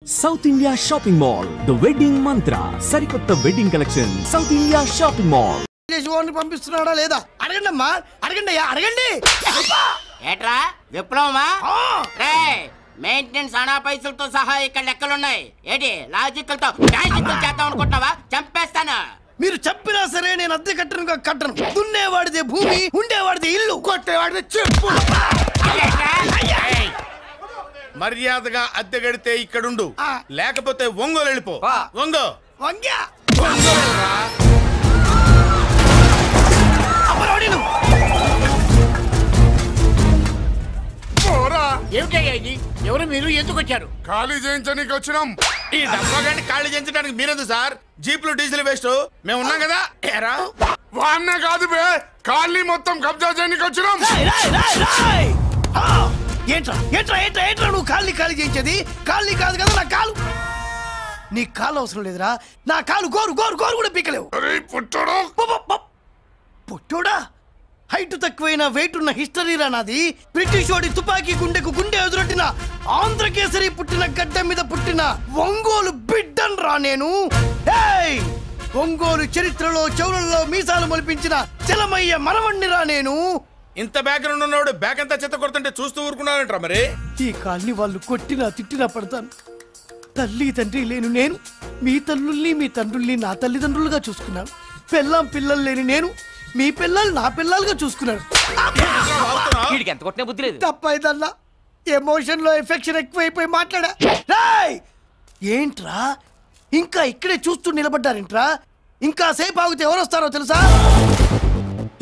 South India Shopping Mall, the wedding mantra. Sarikotta wedding collection. South India Shopping Mall. పంపిస్తున్నాడా లేదా అడగండి అమ్మా, అడగండి అయ్యా, అడగండి. ఏట్రా విప్లవమా? రే మెయింటెనెన్స్ అనా పైసలతో సహా ఇక్కడ లెక్కలున్నాయి. ఏంటి లాజికల్ తో డాజికల్ చేద్దాం అనుకుంటున్నావా? చంపేస్తాను. మీరు చెప్పినా సరే నేను అద్దె కట్టను. దున్నేవాడిదే భూమి, ఉండేవాడిదే ఇల్లు, కొట్టేవాడిదే చెప్పు. మర్యాదగా అద్దె గడితే ఇక్కడుండు, లేకపోతే ఒంగోలు వెళ్ళిపో. వంగ్యా ఏమిటయ్యా ఇది? ఎవరు మీరు? ఎందుకు వచ్చారు? ఖాళీ చేయించడానికి వచ్చినాం. ఈ డబ్బా గంట ఖాళీ చేయించడానికి మీరెందు సార్? జీప్లు డీజిల్ వేస్ట్, మేము ఉన్నాం కదా. వాన్న కాదు బే, ఖాళీ మొత్తం కబ్జా చేయడానికి వచ్చినాం. ఏంట్రా నువ్వు ఖాళీ చేయించేది? ఖాళీ కాదు కదా నా కాలు. నీ కాలు అవసరం లేదురా, నా కాలు గోరు కూడా పీకలేవు. పుట్టోడా, హైట్ తక్కువైన వెయిట్ ఉన్న హిస్టరీరా నాది. బ్రిటిష్ వాడి తుపాకీ గుండెకు గుండె ఎదురొట్టిన ఆంధ్రకేసరి పుట్టిన గడ్డ మీద పుట్టిన ఒంగోలు బిడ్డన్ రా నేను. ఒంగోలు చరిత్రలో చౌరల్లో మీసాలు మొలిపించిన చలమయ్య మనవణ్ణి రా నేను. ఇంత బ్యాక్గ్రౌండ్ ఉన్నవాడు బ్యాక్ అంతా చెత్త కొడుతుంటే చూస్తూ ఊరుకున్నాడంట్రా. మరి ఈ కాల్ని వాళ్ళు కొట్టినా తిట్టినా పడతాను. తల్లి తండ్రి లేను నేను మీ తల్లుల్ని మీ తండ్రుల్ని నా తల్లిదండ్రులుగా చూసుకున్నాను. పెళ్ళాం పిల్లలు లేని నేను మీ పిల్లలు నా పిల్లలుగా చూసుకున్నాను. తప్పైదల్లా ఎమోషన్ లో ఎఫెక్షన్ ఎక్కువైపోయి మాట్లాడా. ఏంట్రా ఇంకా ఇక్కడే చూస్తూ నిలబడ్డారేంట్రా? ఇంకా సేపు ఆగితే ఎవరు వస్తారో తెలుసా?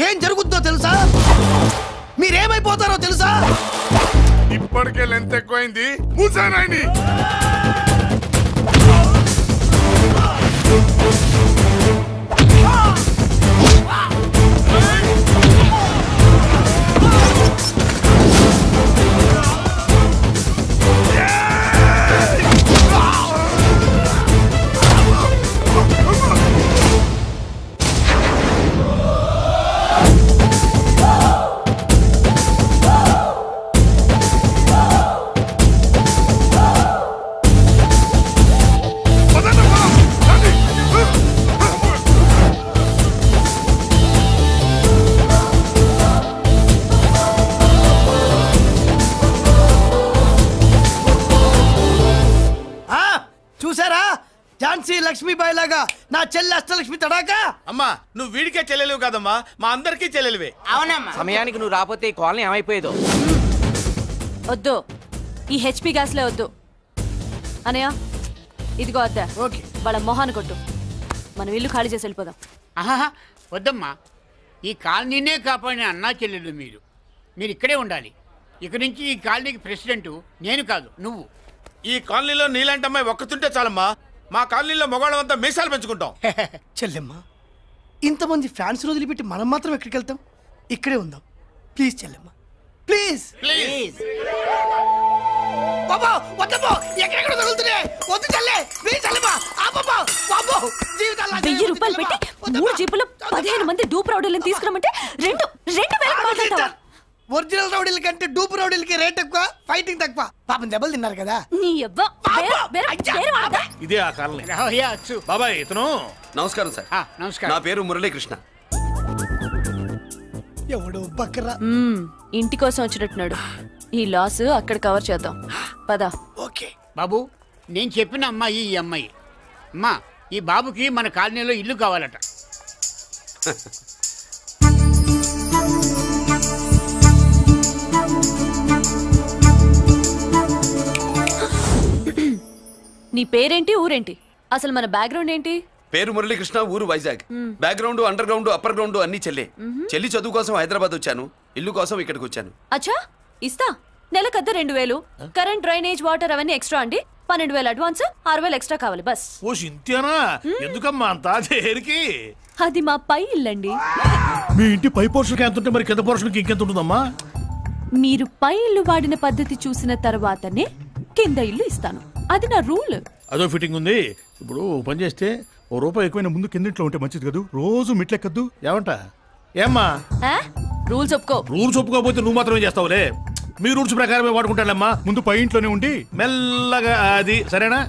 ఏం జరుగుద్దో తెలుసా? మీరేమైపోతారో తెలుసా? ఇప్పటికే లెంత్ ఎక్కువైంది. మూసానాయని లక్ష్మీబాయి లాగా నా చెల్లి అష్టలక్ష్మి తడాకా. అమ్మా నువ్వు వీడికే చెల్లెలివి కాదమ్మా, మా అందరికీ చెల్లెలివే. అవునమ్మా. సమయానికి నువ్వు రాకపోతే కాలనీ ఏమైపోయేదో. వద్దు, ఈ హెచ్పి గ్యాస్లే వద్దు. అనయ్య ఇదిగో అద్దా. ఓకే, వాళ్ళ మొహాన్ని కొట్టు. మనం ఇల్లు ఖాళీ చేసి వెళ్ళిపోదాం. వద్దమ్మా, ఈ కాలనీనే కాపాడిన అన్నా చెల్లెలు మీరు ఇక్కడే ఉండాలి. ఇక నుంచి ఈ కాలనీకి ప్రెసిడెంట్ నేను కాదు, నువ్వు. ఈ కాలనీలో నీలాంటి అమ్మాయి ఒక్కతుంటే చాలమ్మా. మా కాలనీలో మగవాళ్ళంతా మీసాలు పెంచుకుంటాం. చెల్లెమ్మా, ఇంతమంది ఫ్యాన్స్ వదిలిపెట్టి మనం మాత్రం ఎక్కడికి వెళ్తాం? ఇక్కడే ఉందాం ప్లీజ్ చెల్లెమ్మా, ప్లీజ్. ₹1000 పెట్టి 3 జీపులు 15 మంది డూప్ రౌడీలను తీసుకురమంటే 2,000 ఒరిజినల్ రౌడీల కంటే డూప్ రౌడీలకి రేట్ ఎక్కువ, ఫైటింగ్ తక్కువ. పాపం దెబ్బలు తిన్నారు కదా. ఇదే ఆ కాలనీ. బాబాయ్ ఇతను. నమస్కారం సార్. నమస్కారం. నా పేరు మురళీకృష్ణ. ఎవడో బకరా ఇంటి కోసం వచ్చినట్టున్నాడు. ఈ లాస్ అక్కడ కవర్ చేద్దాం పదా. ఓకే బాబు, నేను చెప్పిన అమ్మాయి ఈ అమ్మాయి. అమ్మా, ఈ బాబుకి మన కాలనీలో ఇల్లు కావాలట. నీ పేరేంటి, ఊరేంటి, అసలు మన బ్యాక్గ్రౌండ్ ఏంటి? పేరు మురళీకృష్ణ, ఊరు Vizag. Background under ground upper ground అన్ని చెల్లె. చెల్లి చదువు కోసం హైదరాబాద్ వచ్చాను, ఇల్లు కోసం ఇక్కడికి వచ్చాను. అచ్చా, ఇస్తా. నెలకద్ద 2,000, కరెంట్ డ్రైనేజ్ వాటర్ అవన్నీ ఎక్స్ట్రా అండి. 12,000 అడ్వాన్స్, 6,000 ఎక్స్ట్రా కావాలి బస్. ఓ సింత్యానా, ఎందుకమ్మా అంత చేరికి? అది మా పై ఇల్లండి. మీ ఇంటి పై పోర్షన్కి ఎంత ఉంటే మరి కింద పోర్షన్కి ఇంకెంత ఉంటుందమ్మా? మీరు పై ఇల్లు వాడిన పద్ధతి చూసిన తర్వాతనే కింద ఇల్లు ఇస్తాను. అది నా రూల్. అదో ఫిట్టింగ్ ఉంది. ఇప్పుడు పని చేస్తే ₹1 ఎక్కువైనా ముందు కిందింట్లో ఉంటే మంచిది కదా, రోజు మెట్లెక్కద్దు. ఏమంట? ఏమ్మా రూల్స్ ఒప్పుకో. రూల్స్ ఒప్పుకోకపోతే నువ్వు మాత్రమే చేస్తావులే. మీ రూల్స్ ప్రకారమే వాడుకుంటానమ్మా. ముందు పై ఇంట్లోనే ఉండి మెల్లగా అది సరేనా?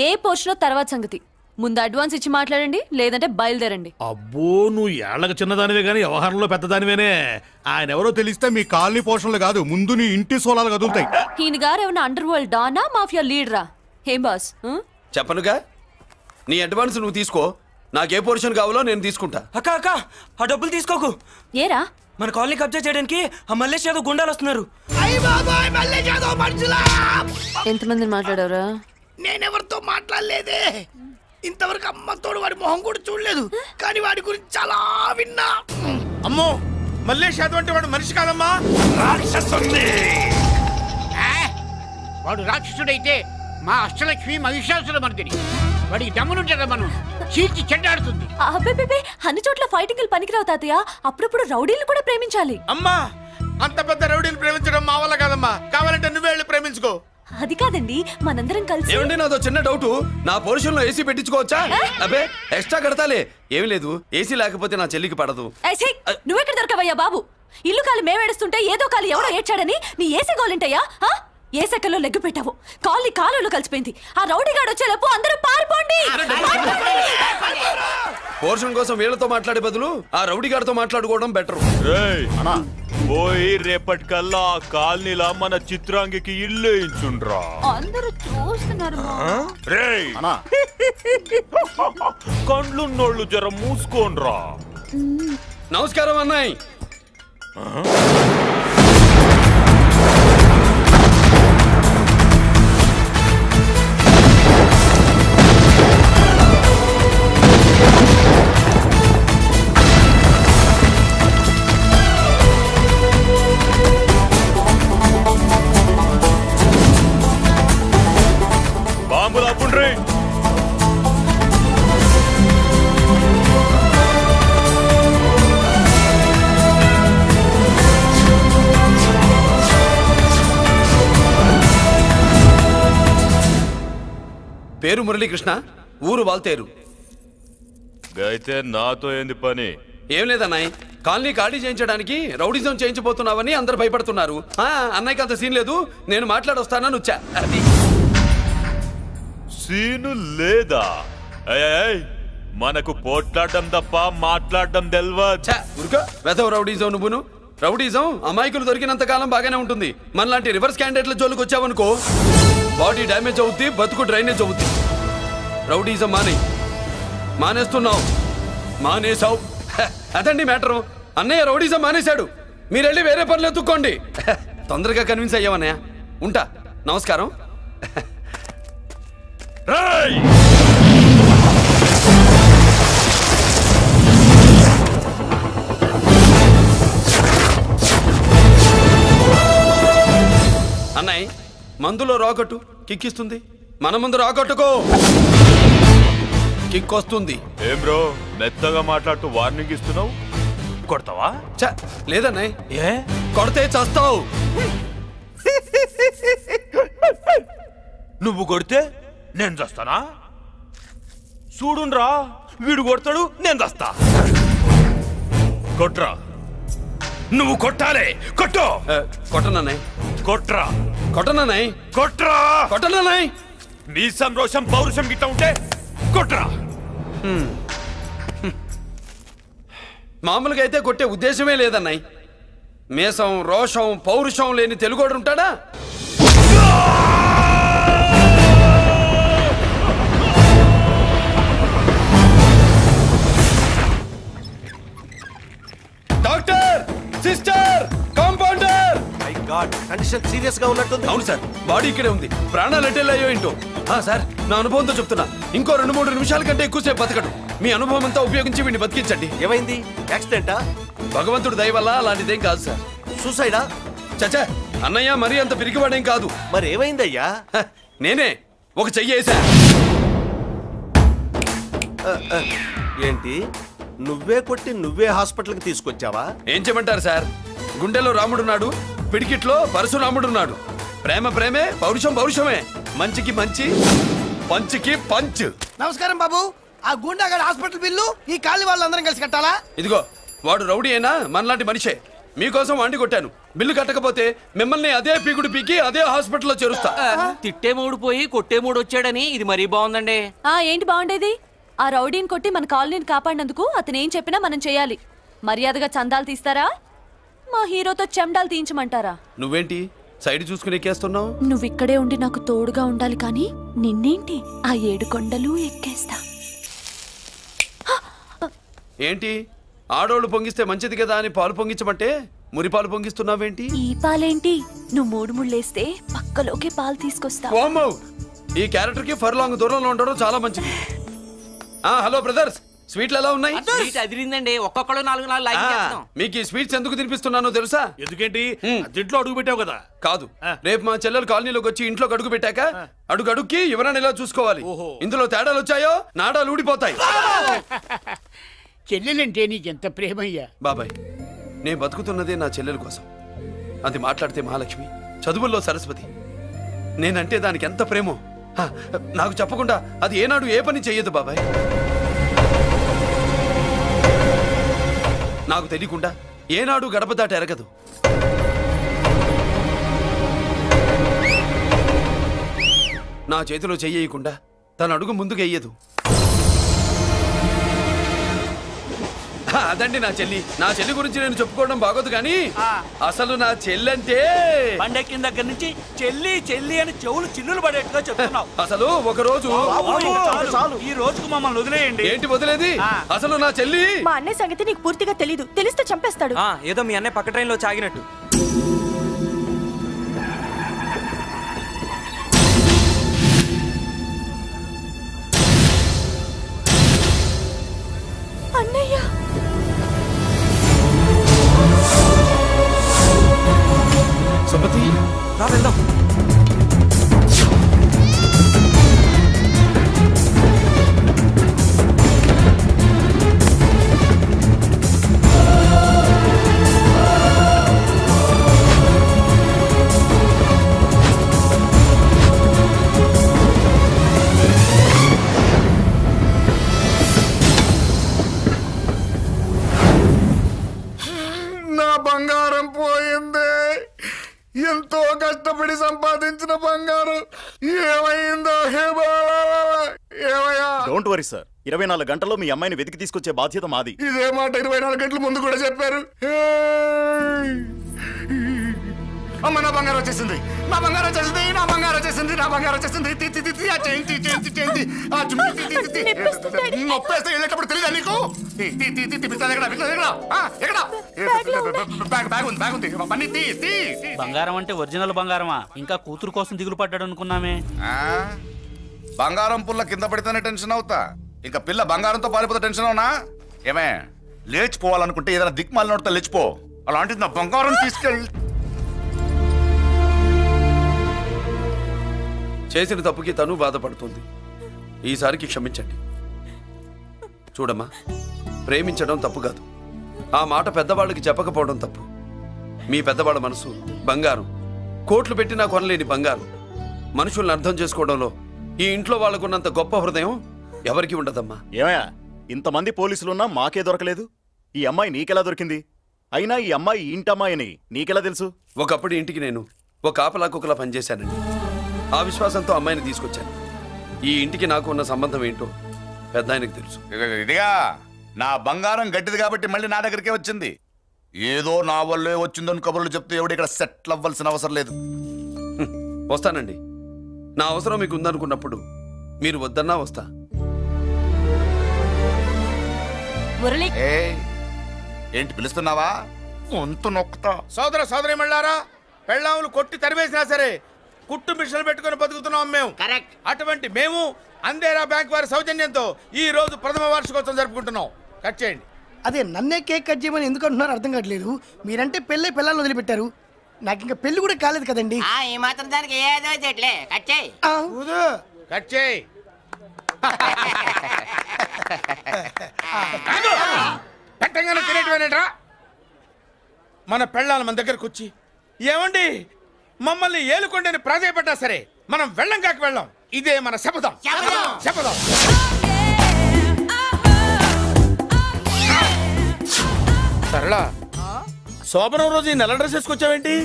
ఏ పోర్షన్ తర్వాత సంగతి. ముందు అడ్వాన్స్ ఇచ్చి మాట్లాడండి, లేదంటే బయలుదేరండి. అబ్బో, నువ్వు ఏళ్ళకి చిన్నదానివే గానీ వ్యవహారంలో పెద్దదానివేనే. ఆయన ఎవరో తెలిస్తే మీ కాలనీ పోషణలు కాదు, ముందు నీ ఇంటి సోలాలు కదులుతాయి. ఈయన గారు ఏమన్నా అండర్ వరల్డ్ డానా, మాఫియా లీడరా? ఏం బాస్? చెప్పనుగా, నీ అడ్వాన్స్ నువ్వు తీసుకో, నాకే పోర్షన్ కావాలో నేను తీసుకుంటా. అక్క అక్క, ఆ డబ్బులు తీసుకోకు. ఏరా? మన కాలనీ కబ్జా చేయడానికి ఆ మల్లేష్ యాదవ్ గుండాలు వస్తున్నారు. ఎంతమందిని మాట్లాడారా? నేనెవరితో మాట్లాడలేదే. ఇంతవరకు అమ్మతోడు వాడి మొహం కూడా చూడలేదు, కానీ వాడి గురించి చాలా విన్నా. అమ్మో, మల్లేష్ యాదవ్ అంటే వాడు మనిషి కాదమ్మా, రాక్షసుడి. వాడు రాక్షసుడైతే మా అష్టలక్ష్మి మహిషాసుల మర్దిని. వాడికి దమ్మునుంటారా మనం చీల్చి చెడ్డాడుతుంది. అబ్బే, అన్ని చోట్ల ఫైటింగ్ పనికిరావు తాతయ్య. అప్పుడప్పుడు రౌడీలు కూడా ప్రేమించాలి. అమ్మా, అంత పెద్ద రౌడీని ప్రేమించడం మా వల్ల కాదమ్మా. కావాలంటే నువ్వే వెళ్ళి ప్రేమించుకో. అది కాదండి, మనందరం కలిసి. ఏమండి, నాదో చిన్న డౌట్. నా పోర్షన్ లో ఏసీ పెట్టించుకోవచ్చా? అబ్బే, ఎక్స్ట్రా కడతాలే. ఏమి లేదు, ఏసీ లేకపోతే నా చెల్లికి పడదు. నువ్వెక్కడ దొరకవయ్యా బాబు? ఇల్లు కాలు మేమేడుస్తుంటే ఏదో కాలు ఎవరో ఏడ్చాడని నీ ఏసీ గోలింటయ్యా? ఏ సెకల్లో లెగ్గు పెట్టావు, కాలి కాలులో కలిసిపోయింది. ఆ రౌడీగాడు వచ్చేలోపు అందరూ పారిపోండి. పోర్షన్ కోసం వీళ్ళతో మాట్లాడే బదులు ఆ రౌడీ గారితో మాట్లాడుకోవడం బెటర్. పోయి రేపటికల్లా కాలనీలా మన చిత్రాంగికి ఇల్లు వేయించుండ్రా. అందరూ చూస్తున్నారు. కండ్లున్నోళ్ళు జర మూసుకోండ్రా. నమస్కారం అన్నాయ్. బాంబులు అప్పుండ్రీ. పేరు మురళీకృష్ణ, ఊరు వాల్తేరు. అయితే నాతో ఏంది పని? ఏం లేదన్నాయ్, కాలనీ ఖాళీ చేయించడానికి రౌడిజం చేయించబోతున్నావని అందరు భయపడుతున్నారు. అన్నయ్యకి అంత సీన్ లేదు, నేను మాట్లాడొస్తానని వచ్చా. అది సీను లేదా? మనకు పోట్లాడడం తప్ప మాట్లాడడం తెల్వా. వెధవ రౌడీజం నువ్వును. రౌడీజం అమాయకులు దొరికినంత కాలం బాగానే ఉంటుంది. మనలాంటి రివర్స్ క్యాండిడేట్ల జోలికి వచ్చావనుకో, బాడీ డ్యామేజ్ అవుద్ది, బతుకు డ్రైనేజ్ అవుద్ది. రౌడీజం మానేస్తున్నావు, మానేసావు. అదండి మ్యాటరు. అన్నయ్య రౌడీజం మానేశాడు, మీరెళ్ళి వేరే పనులు ఎత్తుక్కోండి. తొందరగా కన్విన్స్ అయ్యావన్నయ్య. ఉంటా, నమస్కారం. అన్నయ్య, మందులో రాకట్టు కిక్కిస్తుంది, మన ముందు రాకట్టుకో, కిక్ వస్తుంది. ఏం బ్రో, మెత్తగా మాట్లాడుతూ వార్నింగ్ ఇస్తున్నావు? కొడతావా? లేదన్నయ్య, ఏ కొడితే చస్తావు. నువ్వు కొడితే నేను చస్తానా? చూడుండ్రా, వీడు కొడతాడు, నేను చస్తా. కొట్రా, నువ్వు కొట్టాలి. కొట్టు. కొట్టనన్నయ్య. కొట్రా. కొట్టనన్నయ్య. కొట్రా. కొట్టనన్నయ్య. నీ సంరోషం పౌరుషం గిట్ట ఉంటే కొట్రా. మామూలుగా అయితే కొట్టే ఉద్దేశమే లేదన్నయ్య. మేషం, రోషం, పౌరుషం లేని తెలుగోడు ఉంటాడా? Doctor, sister, compounder. My God, condition serious గా ఉన్నట్టుంది. అవును సార్, బాడీ ఇక్కడే ఉంది. ప్రాణాలు ఎట్టెళ్ళాయో ఏంటో. సార్, నా అనుభవంతో చెప్తున్నా, ఇంకో 2-3 నిమిషాల కంటే ఎక్కువసేపు బతకడు. మీ అనుభవం అంతా ఉపయోగించి వీడిని బతికించండి. ఏమైంది? యాక్సిడెంటా? భగవంతుడు దయ వల్ల అలాంటిదేం కాదు సార్. సూసైడా? చచ్చా, అన్నయ్య మరీ అంత పిరికివాడేం కాదు. మరి ఏమైందయ్యా? నేనే ఒక చెయ్యి వేసా. ఏంటి, నువ్వే కొట్టి నువ్వే హాస్పిటల్కి తీసుకొచ్చావా? ఏం చేయమంటారు సార్, గుండెలో రాముడున్నాడు, పిడికిట్లో పరశురాముడున్నాడు. ప్రేమ ప్రేమే, పౌరుషం పౌరుషమే. మంచికి మంచి, పంచికి పంచ్. నమస్కారం బాబు. ఆ గుండాగడ్ హాస్పిటల్ బిల్లు ఈ కాలి వాళ్ళందరం కలిసి కట్టాలా? ఇదిగో, వాడు రౌడీ అయినా మనలాంటి మనిషే. మీకోసం వండి కొట్టాను. బిల్లు కట్టకపోతే మిమ్మల్ని అదే పీకుడు పీకి అదే హాస్పిటల్లో చేరుస్తా. తిట్టే మూడు పోయి కొట్టే మూడు వచ్చాడని ఇది మరీ బాగుందండి. ఏంటి బాగుండేది? ఆ రౌడీని కొట్టి మన కాలనీని కాపాడినందుకు అతను ఏం చెప్పినా మనం చేయాలి. మర్యాదగా చందాలు తీస్తారా, మా హీరోతో చెండాలు తీయించమంటారా? నువ్వేంటి సైడ్ చూసుకుని ఎక్కేస్తున్నావు? నువ్వు ఇక్కడే ఉండి నాకు తోడుగా ఉండాలి, కానీ నిన్నేంటి ఆ 7 కొండలు ఎక్కేస్తా. ఏంటి ఆడోళ్ళు పొంగిస్తే మంచిది కదా అని పాలు పొంగించమంటే మురిపాలు పొంగిస్తున్నావేంటి? ఈ పాలేంటి? నువ్వు 3 ముళ్ళేస్తే పక్కలోకి పాలు తీసుకొస్తా. ఈ క్యారెక్టర్ కి ఫర్ లాంగ్ దూరంలో ఉండడం చాలా మంచిది. హలో బ్రదర్స్, స్వీట్లు ఎలా ఉన్నాయి? స్వీట్ అదిరిందండి. ఒక్కొక్కడు 4 లైక్ చేద్దాం. మీకు ఈ స్వీట్స్ ఎందుకు తినిపిస్తున్నానో తెలుసా? ఎందుకేంటి? ఇంట్లో అడుగు పెట్టావు కదా. కాదు, రేపు మా చెల్లెలు కాలనీలోకి వచ్చి ఇంట్లో అడుగు పెట్టాక అడుగుకి ఎవరైనా ఇలా చూసుకోవాలి. ఇందులో తేడాలు వచ్చాయో నాడాలు ఊడిపోతాయి. చెల్లెలంటే నీకెంత ప్రేమయ్యా. బాబాయ్, నేను బతుకుతున్నదే నా చెల్లెల కోసం. అది మాట్లాడితే మహాలక్ష్మి, చదువుల్లో సరస్వతి. నేనంటే దానికి ఎంత ప్రేమో నాకు చెప్పకుండా అది ఏనాడు ఏ పని చెయ్యదు బాబాయ్. నాకు తెలియకుండా ఏనాడు గడప దాట ఎరగదు. నా చేతిలో చెయ్యకుండా తన అడుగు ముందుకు వెయ్యదు. అదండి నా చెల్లి. నా చెల్లి గురించి నేను చెప్పుకోవడం బాగోదు, కానీ అసలు నా చెల్లంటే పండెక్కిన దగ్గర నుంచి చెల్లి చెల్లి అని చెవులు చిల్లులు పడేట్టుగా చెప్తున్నావు. అసలు ఒక రోజు ఈ రోజుకు మమ్మల్ని వదిలేయండి. ఏంటి వదిలేది? అసలు నా చెల్లి. మా అన్నయ్య సంగతి నీకు పూర్తిగా తెలీదు. తెలిస్తే చంపేస్తాడు. ఏదో మీ అన్నయ్య పక్క ట్రైన్ లో చాగినట్టు. అన్నయ్య సుమతి, రా వెళ్దాం. నా బంగారం పోయింది. ఎంతో కష్టపడి సంపాదించిన బంగారం ఏమైందో? ఏమయ్యా? డోంట్ వరీ సార్, 24 గంటల్లో మీ అమ్మాయిని వెతికి తీసుకొచ్చే బాధ్యత మాది. ఇదే మాట 24 గంటల ముందు కూడా చెప్పారు. అమ్మ, నా బంగారం వచ్చేసింది, నా బంగారం వచ్చేసింది, నా బంగారం వచ్చేసింది, నా బంగారం వచ్చేసింది. నొప్పేస్తే వెళ్ళేటప్పుడు తెలియదా నీకు? బంగారం అంటే ఒరిజినల్ బంగారమా? ఇంకా కూతురు కోసం దిగులు పడ్డాడు అనుకున్నామే. బంగారం పుల్ల కింద పడితేనే టెన్షన్ అవుతా, ఇంకా పిల్ల బంగారంతో పారిపోతే టెన్షన్ అవునా? ఏమే, లేచిపోవాలనుకుంటే ఏదైనా దిక్మాలినోడితో లేచిపో. అలాంటిది నా బంగారం తీసుకెళ్ళి. చేసిన తప్పుకి తను బాధపడుతుంది. ఈసారికి క్షమించండి. చూడమ్మా, ప్రేమించడం తప్పు కాదు. ఆ మాట పెద్దవాళ్ళకి చెప్పకపోవడం తప్పు. మీ పెద్దవాళ్ళ మనసు బంగారం, కోట్లు పెట్టినా కొనలేని బంగారం. మనుషుల్ని అర్థం చేసుకోవడంలో ఈ ఇంట్లో వాళ్ళకున్నంత గొప్ప హృదయం ఎవరికి ఉండదమ్మా. ఏమయ్యా, ఇంతమంది పోలీసులున్నా మాకే దొరకలేదు. ఈ అమ్మాయి నీకెలా దొరికింది? అయినా ఈ అమ్మాయి ఇంటమ్మాయి అని నీకెలా తెలుసు? ఒకప్పుడు ఇంటికి నేను ఒక ఆపలా కుక్కలా పనిచేశానండి. ఆ విశ్వాసంతో అమ్మాయిని తీసుకొచ్చాను. ఈ ఇంటికి నాకు ఉన్న సంబంధం ఏంటో పెద్ద ఆయనకు తెలుసు. ఇదిగా నా బంగారం గట్టిది కాబట్టి మళ్ళీ నా దగ్గరికే వచ్చింది. ఏదో నా వల్లే వచ్చిందని కబుర్లు చెప్తే ఎవడు ఇక్కడ సెటిల్ అవ్వాల్సిన అవసరం లేదు. వస్తానండి. నా అవసరం మీకు ఉందనుకున్నప్పుడు మీరు వద్దన్నా వస్తా. ఏంటి పిలుస్తున్నావా? వంతు నొక్కుతా. సోదర సోదరి మళ్ళారా, పెళ్ళాములు కొట్టి తరివేసినా సరే కుట్టు మిషన్లు పెట్టుకుని బతుకుతున్నాం మేము. కరెక్ట్. అటువంటి మేము అందేరా బ్యాంక్ వారి సౌజన్యంతో ఈ రోజు ప్రథమ వార్షికోత్సవం జరుపుకుంటున్నాం. కట్ చేయండి. అదే నన్నే కేక్ కట్ చేయమని ఎందుకు అంటున్నారో అర్థం కావట్లేదు. మీరంటే పిల్లల్ని వదిలిపెట్టారు, నాకు ఇంకా పెళ్లి కూడా కాలేదు కదండి. ఈ మాత్రం దానికి ఏదో చెట్లే. కట్ చేయి. కట్ చేయి. పెట్టంగానే తినేటివేనేట్రా? మన పెళ్ళాలు మన దగ్గరకు వచ్చి ఏమండి మమ్మల్ని ఏలుకొండని ప్రాధాయపడ్డా సరే మనం వెళ్ళం కాక వెళ్ళాం. ఇదే మన శపథం. శపథం. సరళ, శోభనం రోజు ఈ నల్ల డ్రెస్ వేసుకొచ్చావేంటి?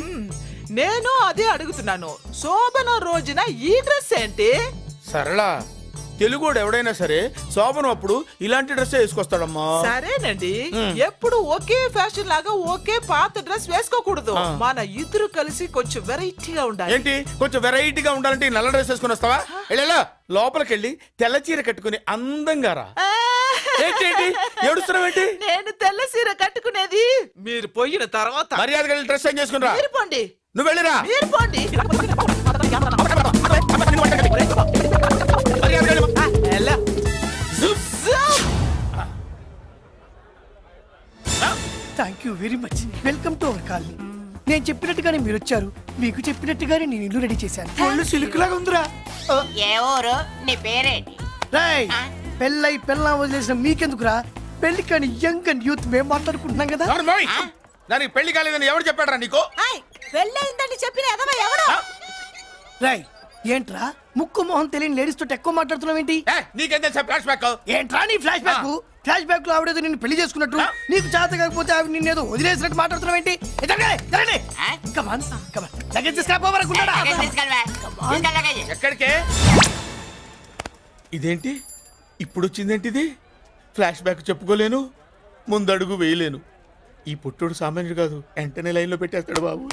నేను అదే అడుగుతున్నాను. శోభనం రోజున ఈ డ్రెస్ ఏంటి? సరళ, తెలుగుడు ఎవడైనా సరే శోభనం అప్పుడు ఇలాంటి డ్రెస్ వేసుకొస్తాడమ్మా. సరేనండి, ఎప్పుడు ఒకే ఫ్యాషన్ లాగా ఒకే పాత డ్రెస్ వేసుకోకూడదు. మన ఇద్దరు కలిసి కొంచెం వెరైటీగా ఉండాలి. ఏంటి కొంచెం వెరైటీగా ఉండాలంటే నల్ల డ్రెస్ వేసుకుని వస్తావా? వెళ్ళా లోపలికి వెళ్ళి తెల్ల చీర కట్టుకుని అందంగా రా. ఏడుస్తున్నావేంటి? నేను తెల్ల చీర కట్టుకునేది మీరు పోయిన తర్వాత. మర్యాదగా వెళ్ళి డ్రెస్ చేంజ్ చేసుకుని రా. మీరు పోండి. నువ్వు వెళ్ళిరా. మీరు పోండి. Thank you very much. Welcome to our colony. నేను చెప్పినట్టుగానే మీరు వచ్చారు, మీకు చెప్పినట్టుగానే నేను ఇల్లు రెడీ చేశాను. ఒళ్ళు సిల్క్ లాగా ఉందిరా. ఏ ఊరు? నీ పేరేంటి? రాయ్, పెళ్ళై పెళ్ళా వదిలేసిన మీకెందుకురా? పెళ్లి కాని యంగ్ అండ్ యూత్ మేము మాట్లాడుకుంటున్నాం కదా. దానికి పెళ్లి కాలేదని ఎవరు చెప్పాడరా నీకు? పెళ్ళయిందని చెప్పిన ఎదవ ఎవడు? రాయ్, ఏంట్రా ముక్కు మొహం తెలియని లేడీస్ తోటి ఎక్కువ మాట్లాడుతున్నావు ఏంటి? నీకేం తెలుసా ఫ్లాష్ బ్యాక్? ఏంట్రా నీ ఫ్లాష్ బ్యాక్? ఫ్లాష్ బ్యాక్ లో ఆవిడేదో నిన్ను పెళ్లి చేసుకున్నట్టు, నీకు చేత కాకపోతే ఆవిడ నిన్నేదో వదిలేసినట్టు మాట్లాడుతున్నావు ఏంటి? ఎక్కడికే? ఇదేంటి ఇప్పుడు వచ్చిందేంటి? ఇది ఫ్లాష్ బ్యాక్ చెప్పుకోలేను, ముందడుగు వేయలేను. ఈ పుట్టుడు సామాన్యుడు కాదు, వెంటనే లైన్ లో పెట్టేస్తాడు బాబు.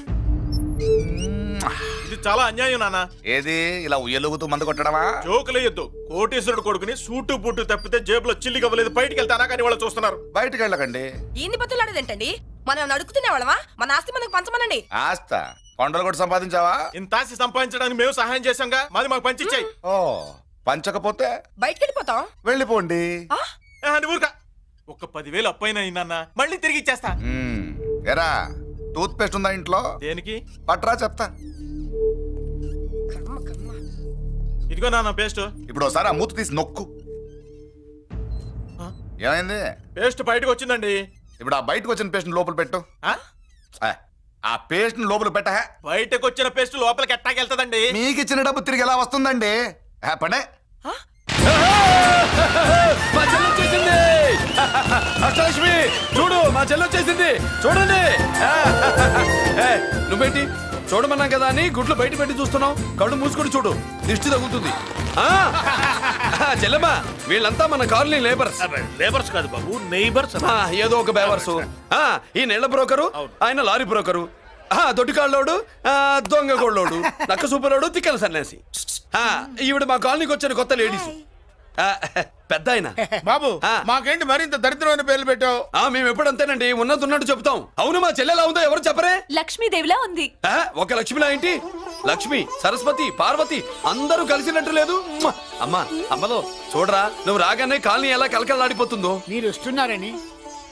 ఇది చాలా అన్యాయం నాన్న. ఏది ఇలా ఉయ్యలుగుతూ మందు కొట్టడమా? జోకులేయొద్దు. కోటేశ్వరుడు కొడుకుని సూటు బూటు తప్పితే జేబులో చిల్లి కవ్వలేదు, బయటికి వెళ్తానా కానీ వాళ్ళు చూస్తున్నారు. బయటికి వెళ్ళకండి. ఈయన్ని బతులాడేదేంటండి? మనం నడుకుతునే వాళ్ళమా? మన ఆస్తి మనకు పంచమనండి. ఆస్త కొండలు కూడా సంపాదించావా? ఇంత ఆస్తి సంపాదించడానికి మేము సహాయం చేశాంగా, మాది మాకు పంచిచ్చాయి. ఓ, పంచకపోతే బయటికి వెళ్ళిపోతాం. వెళ్ళిపోండి. ఊరుక. ఒక 10,000 అప్పైనా నాన్న, మళ్ళీ తిరిగి ఇచ్చేస్తా. ఎరా, టూత్ పేస్ట్ ఉందా ఇంట్లో? దేనికి? పట్రా చెప్తా. ఇదిగో నాన్న పేస్ట్. ఇప్పుడు ఒకసారి ఆ మూత తీసి నొక్కు. ఏమైంది? పేస్ట్ బయటకు వచ్చిందండి. ఇప్పుడు ఆ బయటకు వచ్చిన పేస్ట్ లోపల పెట్టు. ఆ పేస్ట్ లోపల పెట్ట. బయటకు వచ్చిన పేస్ట్ లోపలికి ఎట్టాకెళ్తదండి? మీకు ఇచ్చిన డబ్బు తిరిగి ఎలా వస్తుందండి? పడే. మా చెల్లి వచ్చేసింది. అష్టలక్ష్మి చూడు, మా చెల్లి వచ్చేసింది. చూడండి. నువ్వేంటి చూడమన్నాం కదా అని గుడ్లు బయట పెట్టి చూస్తున్నావు? కళ్ళు మూసుకొని చూడు, దిష్టి తగ్గుతుంది. చెల్లెమ్మా, వీళ్ళంతా మన కాలనీ లేబర్స్. లేబర్స్ కాదు బాబు, నైబర్స్. ఏదో ఒక బేవర్స్. ఈ నెళ్ల బ్రోకరు, ఆయన లారీ బ్రోకరు, దొడ్డికాళ్ళోడు, దొంగ గోళ్ళోడు, నక్క సూపరోడు, తిక్కల సన్యాసి. ఈవిడ మా కాలనీకి వచ్చిన కొత్త లేడీస్. పెద్ద ఆయన. బాబు, మాకేంటి మరింత దరిద్రమైన పేర్లు పెట్టావు? మేము ఎప్పుడంతేనండి, ఉన్నట్టు చెప్తాం. అవును, మా చెల్లెలా ఉందో ఎవరు చెప్పరే? లక్ష్మీదేవిలా ఉంది. ఒక లక్ష్మిలా ఏంటి? లక్ష్మి, సరస్వతి, పార్వతి అందరూ కలిసినట్టు లేదు. అమ్మా, అమ్మలో చూడరా, నువ్వు రాగానే కాలనీ ఎలా కలకలాడిపోతుందో. మీరు వస్తున్నారని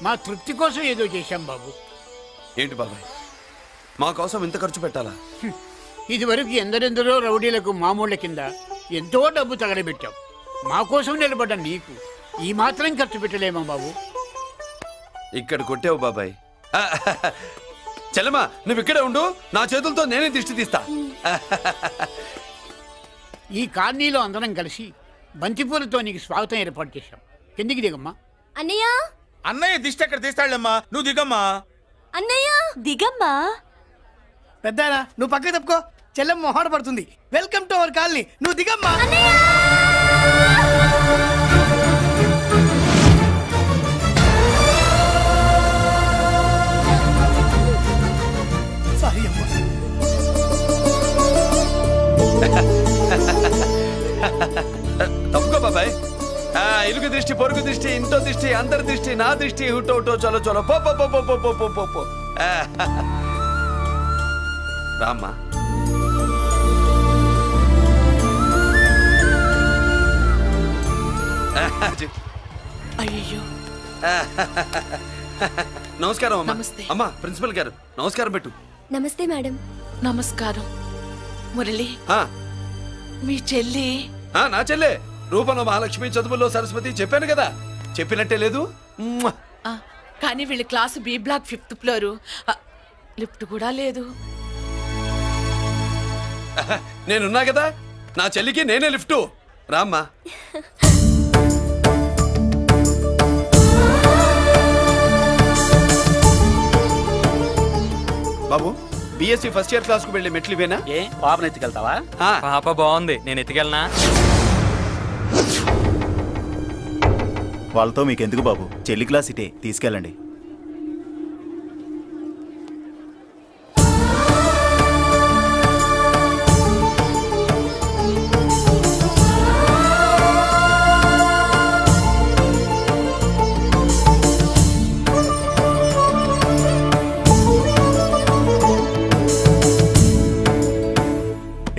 మా తృప్తి కోసం ఏదో చేశాం బాబు. ఏంటి బాబాయ్, మా కోసం ఇంత ఖర్చు పెట్టాలా? ఇదివరకు ఎందరెందరో రౌడీలకు మామూళ్ళ కింద ఎంతో డబ్బు తగలబెట్టాం. మా కోసం నిలబడ్డ నీకు ఈ మాత్రం ఖర్చు పెట్టలేమా బాబు? ఇక్కడ కొట్టావు బాబాయ్. చెల్లెమ్మా, నువ్వు ఇక్కడే ఉండు, నా చేతులతో నేనే దిష్టి తీస్తా. ఈ కాలనీలో అందరం కలిసి బంతిపూలతో నీకు స్వాగతం ఏర్పాటు చేశాం. కిందికి దిగమ్మా. అన్నయ్య. అన్నయ్య దిష్టి ఎక్కడ తీస్తాడమ్మా? నువ్వు దిగమ్మా. అన్నయ్య దిగమ్మా. పెద్దనా, నువ్వు పక్కకి తప్పుకో, చెల్లెమ్మ మొహాట పడుతుంది. Welcome to our colony. నువ్వు దిగమ్మా. సారీ అమ్మా. తప్పుకో బాబాయ్. ఇరుగు దృష్టి, పొరుగు దృష్టి, ఇంటో దృష్టి, అందరి దృష్టి, నా దృష్టి, హుటో హుటో, చలో చలో, పో పో పో పో పో పో పో పో. రామ్మా. అయ్యో, నమస్కారం అమ్మా. అమ్మా, ప్రిన్సిపల్ గారు నమస్కారం పెట్టు. నమస్తే మేడం. నమస్కారం. మురళి, ఆ, మీ చెల్లి? నా చెల్లె రూపంలో మహాలక్ష్మి, చదువుల్లో సరస్వతి. చెప్పాను కదా, చెప్పినట్టే లేదు. కానీ వీళ్ళ class B block 5th floor, lift కూడా లేదు. నేనున్నా కదా, నా చెల్లికి నేనే లిఫ్ట్. రామ్మా. బాబు బిఎస్సి ఫస్ట్ ఇయర్ క్లాస్ కు వెళ్ళి మెట్లు ఇవేనా? ఏ పాపను ఎత్తుకెళ్తావా? పాప బాగుంది, నేను ఎత్తుకెళ్ళనా? వాళ్ళతో మీకెందుకు బాబు, చెల్లి క్లాస్ ఇటే, తీసుకెళ్ళండి.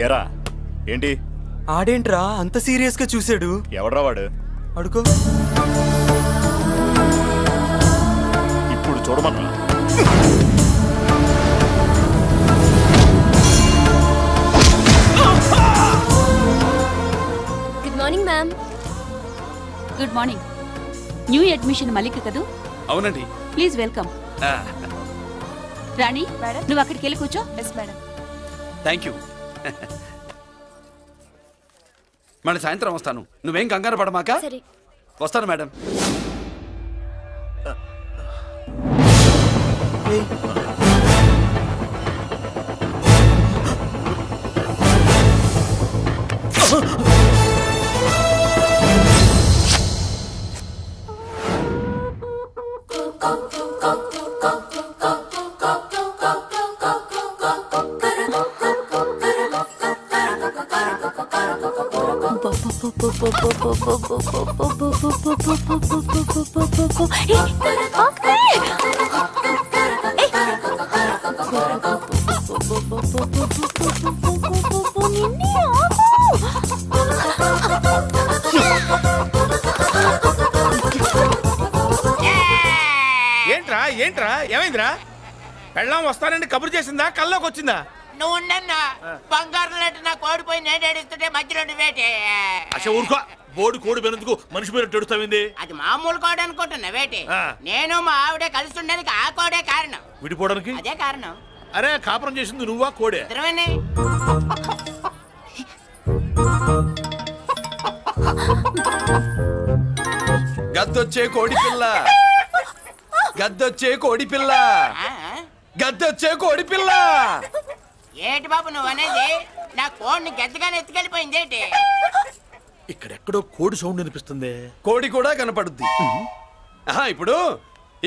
ఎరా ఏంటి ఆడేంట్రా అంత సీరియస్ గా చూసాడు? ఎవడ్రా వాడు? అడుకో. ఇప్పుడు చూడమన్నా. Good morning ma'am. Good morning. New admission Malik కదూ? అవునండి. Please welcome. రాణి నువ్వు అక్కడికి వెళ్ళి కూర్చో. Thank you. మళ్ళీ సాయంత్రం వస్తాను, నువ్వేం కంగారు పడమాక. వస్తాను మేడం. ఏంట్రా ఏంట్రా ఏమైందిరా? పెళ్ళాం వస్తానండి కబురు చేసిందా, కల్లోకి వచ్చిందా? నువ్వు ఉండన్నా బంగారం లాంటి నాకు ఓడిపోయి నేను ఏడుస్తుంటే మధ్యలో నువ్వేటే. అసలు ఊరుకో, బోర్డు కోడి పెనందుకు మనిషి మీద ఎడుస్తావింది. అది మామూలు కోడి అనుకుంటున్నా వేటి. నేను మా ఆవిడే కలిసి ఉండడానికి ఆ కోడే కారణం. విడిపోవడానికి అదే కారణం. అరే కాపురం చేసింది నువ్వా కోడే? ఇద్దరమేనే. గద్దొచ్చే కోడి పిల్ల, గద్దొచ్చే కోడి పిల్ల, గద్దొచ్చే కోడి పిల్ల. ఏంటి బాబు నువ్వు అనేది? నా కోడిని గద్దగానే ఎత్తుకెళ్ళిపోయింది ఏంటి? ఇక్కడెక్కడో కోడి సౌండ్ అనిపిస్తుంది. కోడి కూడా కనపడుద్ది. ఇప్పుడు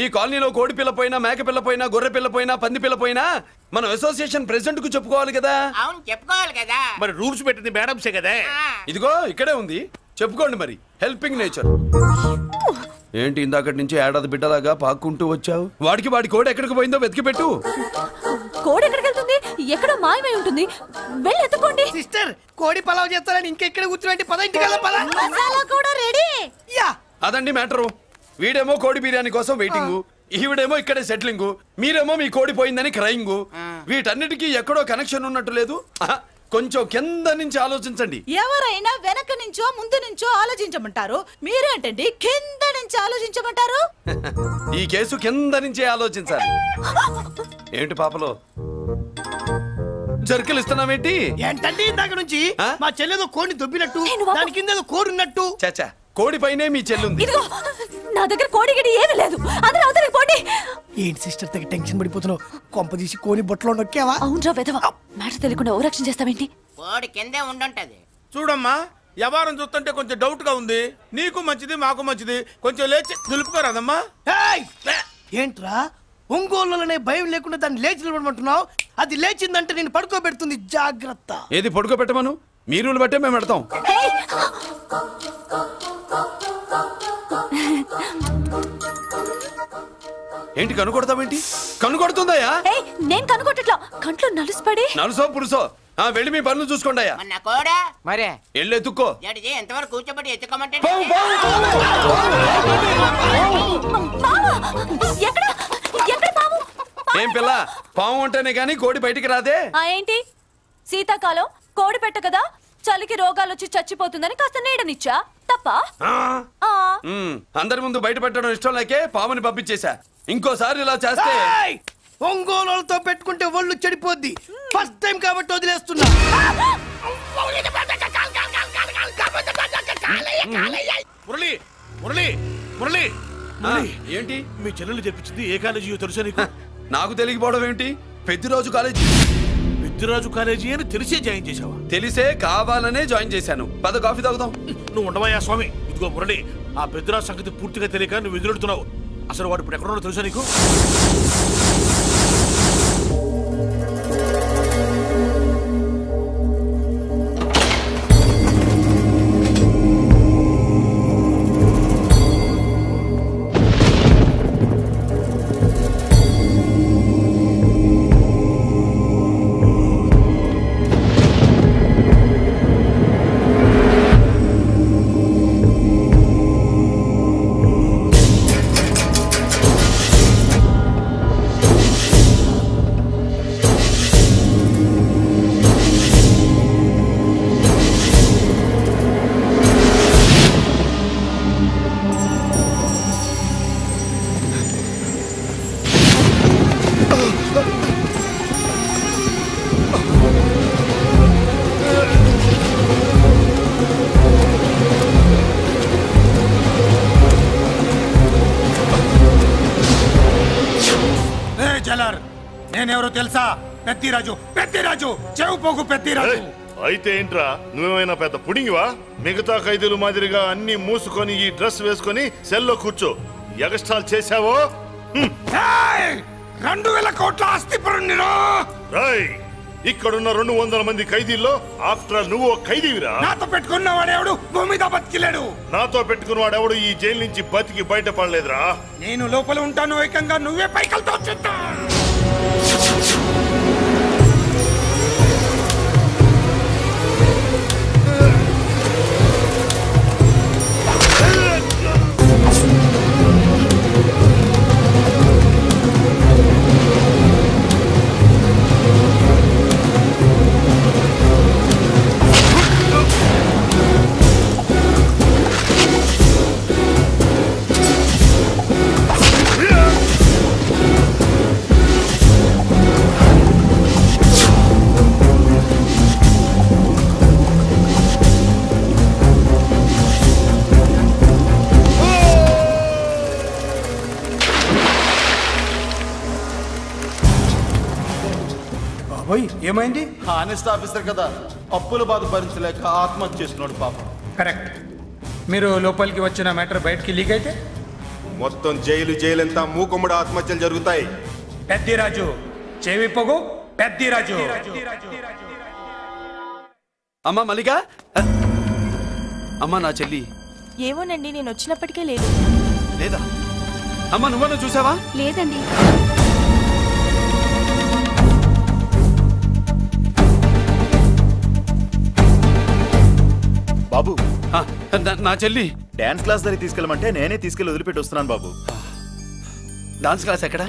ఈ కాలనీలో కోడి పిల్ల పోయినా, మేక పిల్ల పోయినా, గొర్రె పిల్ల పోయినా, పంది పిల్ల పోయినా మనం అసోసియేషన్ ప్రెసిడెంట్ కు చెప్పుకోవాలి కదా. అవును చెప్పుకోవాలి కదా. మరి రూల్స్ పెట్టింది మేడంసే కదా. ఇదిగో ఇక్కడే ఉంది, చెప్పుకోండి మరి. Helping nature. ఏంటి ఇందాకటి నుంచి ఏడాది బిడ్డలాగా పాక్కుంటూ వచ్చావు? వాడికి వాడి కోడి ఎక్కడికి పోయిందో వెతికి పెట్టు. కోడి ఎక్కడికి వెళ్తుంది? ఎక్కడో మాయమై ఉంటుంది, వెళ్ళి ఎత్తుకోండి. సిస్టర్ కోడి పలావ్ చేస్తారని ఇంకెక్కడ కూర్చోండి, పద ఇంటికి పద. మసాలా కూడా రెడీ. యా అదండి మ్యాటరు. వీడేమో కోడి బిర్యానీ కోసం వెయిటింగ్, ఈవిడేమో ఇక్కడే సెటిలింగ్, మీరేమో మీ కోడి పోయిందని క్రయింగ్. వీటన్నిటికీ ఎక్కడో కనెక్షన్ ఉన్నట్టు లేదు. కొంచెం కింద నుంచి ఆలోచించండి. ఎవరైనా వెనక నుంచో ముందు నుంచో ఆలోచించమంటారు, మీరేంటండి కింద నుంచి ఆలోచించమంటారు? ఈ కేసు కింద నుంచే ఆలోచించాలి. ఏంటి పాపలో జర్కలు ఇస్తున్నావేంటి? ఏంటండి ఇందాక నుంచి మా చెల్లెదో కోడిని దొబ్బినట్టు, దాని కింద కోడి ఉన్నట్టు. చాచా, కోడి పైనే మీ చెల్లుంది. నా దగ్గర కోడి గిడి ఏమీ లేదు, అందరూ అవతలికి పోండి. ఏంటి సిస్టర్ తెగ టెన్షన్ పడిపోతున్నావు? కొంపదీసి కోని బొట్టలో నొక్కావా? అవునరా వెధవ, మాట తెలియకుండా ఓ రక్షణ చేస్తావేంటి? కోడి కిందే ఉండుంటది. చూడమ్మా, వ్యవహారం చూస్తుంటే కొంచెం డౌట్ గా ఉంది. నీకు మంచిది మాకు మంచిది, కొంచెం లేచి నిలుపుకోరాదమ్మా. ఏంట్రా ఒంగోలులోనే భయం లేకుండా దాన్ని లేచి నిలబడమంటున్నావు? అది లేచిందంటే నేను పడుకోబెడుతుంది, జాగ్రత్త. ఏది పడుకోబెట్టమను, మీ రూల్ బట్టే మేము పెడతాం. ఏంటి కనుకొడతావేంటి? కనుకొడుతుందయ్యా? నేను కనుకొట్టట్లా, కంట్లో నలుసుపడి. నలుసో పురుసో వెళ్ళి మీ పనులు చూసుకోండి అయ్యా. నా కోడా మరే వెళ్ళి ఎత్తుక్కో. జడ్జి ఎంతవరకు కూర్చోబెట్టి ఎత్తుకోమంటే ఏం పిల్ల, పాము అంటేనే గాని కోడి బయటికి రాదే. ఏంటి శీతాకాలం కోడి పెట్ట కదా, చలికి రోగాలు వచ్చి చచ్చిపోతుందని కాస్త నీడనిచ్చా, తప్ప? అందరి ముందు బయట పెట్టడం ఇష్టం లేకే పాముని పంపించేశా. ఇంకోసారి ఇలా చేస్తే ఒంగోలుతో పెట్టుకుంటే ఒళ్ళు చెడిపోద్ది. ఫస్ట్ టైం కాబట్టి వదిలేస్తున్నా. మురళి మురళి మురళి ఏంటి మీ చెల్లెలు చెప్పించింది ఏ కాలేజీ తెలుసా నీకు? నాకు తెలియకపోవడం ఏంటి? పెద్దిరాజు కాలేజీ. పెద్దిరాజు కాలేజీ అని తెలిసే జాయిన్ చేసావా? తెలిసే కావాలనే జాయిన్ చేశాను. పద కాఫీ తాగుదాం. నువ్వు ఉండవయ్యా స్వామి. ఇదిగో మురళి, ఆ పెద్దిరాజు సంగతి పూర్తిగా తెలియక నువ్వు ఎదురెడుతున్నావు. అసలు వాడు ఇప్పుడు ఎక్కడున్నాడో తెలుసా నీకు? నేనెవరో తెలుసా? పెద్దిరాజు, పెద్దిరాజు, చెవు పోగు పెద్దిరాజు. అయితే ఏంట్రా, నువ్వేమైనా పెద్ద పుడింగివా? మిగతా ఖైదీలు మాదిరిగా అన్ని మూసుకొని ఈ డ్రెస్ వేసుకొని సెల్లో కూర్చో. ఎగస్ట్రాల్ చేశావో 2000 కోట్ల ఆస్తిపరుణ్ణిరో. ఇక్కడున్న 200 మంది ఖైదీల్లో ఆఫ్టర్ నువ్వు ఖైదీవిరా. నాతో పెట్టుకున్నవాడెవడు భూమి మీద బతికిలేడు. నాతో పెట్టుకున్నవాడెవడు ఈ జైలు నుంచి బతికి బయటపడలేదురా. నేను లోపల ఉంటాను, ఏకంగా నువ్వే పైకలతో చూస్తా. ఏమైంది? హానెస్ట్ ఆఫీసర్ కదా, అప్పుల బాధ భరించలేక ఆత్మహత్య చేసుకున్నాడు పాపం. కరెక్ట్. మీరు లోపలికి వచ్చిన మ్యాటర్ బయటికి లీక్ అయితే మొత్తం జైలంతా మూకుమ్మడి ఆత్మహత్యలు జరుగుతాయి. పెద్దిరాజు చెవి పొగు, పెద్దిరాజు. అమ్మా మల్లిక, అమ్మా నా చెల్లి. ఏమోనండి, నేను వచ్చినప్పటికే లేదు. లేదా? అమ్మా నువ్వన్నా చూసావా? లేదండి. బాబు, నా చెల్లి డాన్స్ క్లాస్ దగ్గర తీసుకెళ్ళమంటే నేనే తీసుకెళ్ళి వదిలిపెట్టి వస్తున్నాను బాబు. డాన్స్ క్లాస్ ఎక్కడ?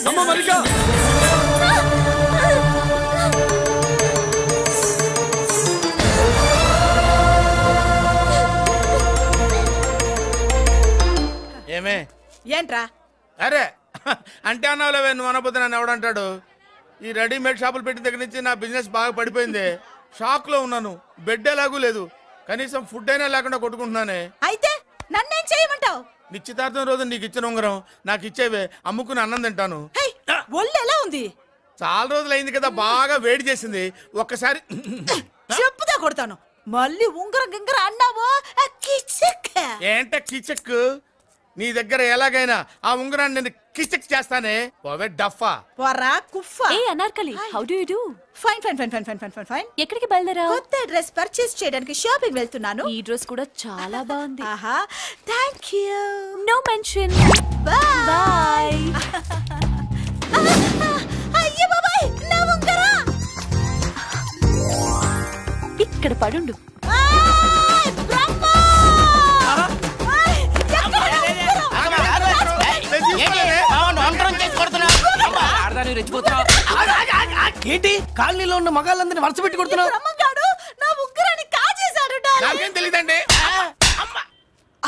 అమ్మ మల్లిక, ఏమే ఏంట్రా? అరే అంటే అన్నావులేవే, నువ్వు అనబోతే నన్ను ఎవడంటాడు? ఈ రెడీమేడ్ షాపులు పెట్టిన దగ్గర నుంచి నా బిజినెస్ బాగా పడిపోయింది. షాక్ లో ఉన్నాను, బెడ్ ఎలాగూ లేదు, కనీసం ఫుడ్ అయినా లేకుండా కొట్టుకుంటున్నానే. అయితే నన్నేం చేయమంటావు? నిశ్చితార్థం రోజు నీకు ఇచ్చిన ఉంగరం నాకు ఇచ్చేవే, అమ్ముకుని అన్నం తింటాను. ఒళ్ళు ఎలా ఉంది? చాలా రోజులు అయింది కదా, బాగా వేడి చేసింది. ఒక్కసారి చెప్పుదా కొడతాను. మళ్ళీ ఉంగరం గింగర అన్నావో ఏంట కిచక్? నీ దగ్గర ఎలాగైనా ఆ ఉంగరాన్ని నేను కిచక్ చేస్తానే. పోవే డఫా. పోరా కుఫా. ఏ Anarkali, how do you do? Fine fine fine fine fine fine fine fine. ఎక్కడికి బయలుదేరావు? కొత్త డ్రెస్ పర్చేస్ చేయడానికి షాపింగ్ వెళ్తున్నాను. ఈ డ్రెస్ కూడా చాలా బాగుంది. ఆహా, థాంక్యూ. No mention. బై. అయ్యో బాబాయ్, నా ఉంగరం ఇక్కడ పడుండు. ఏంటి కాలనీలో ఉన్న మగాళ్ళందరినీ వరుస పెట్టి కొడుతున్నావు? నా ఉంగరాన్ని కాజేశాడు. నాకేం తెలియదండి.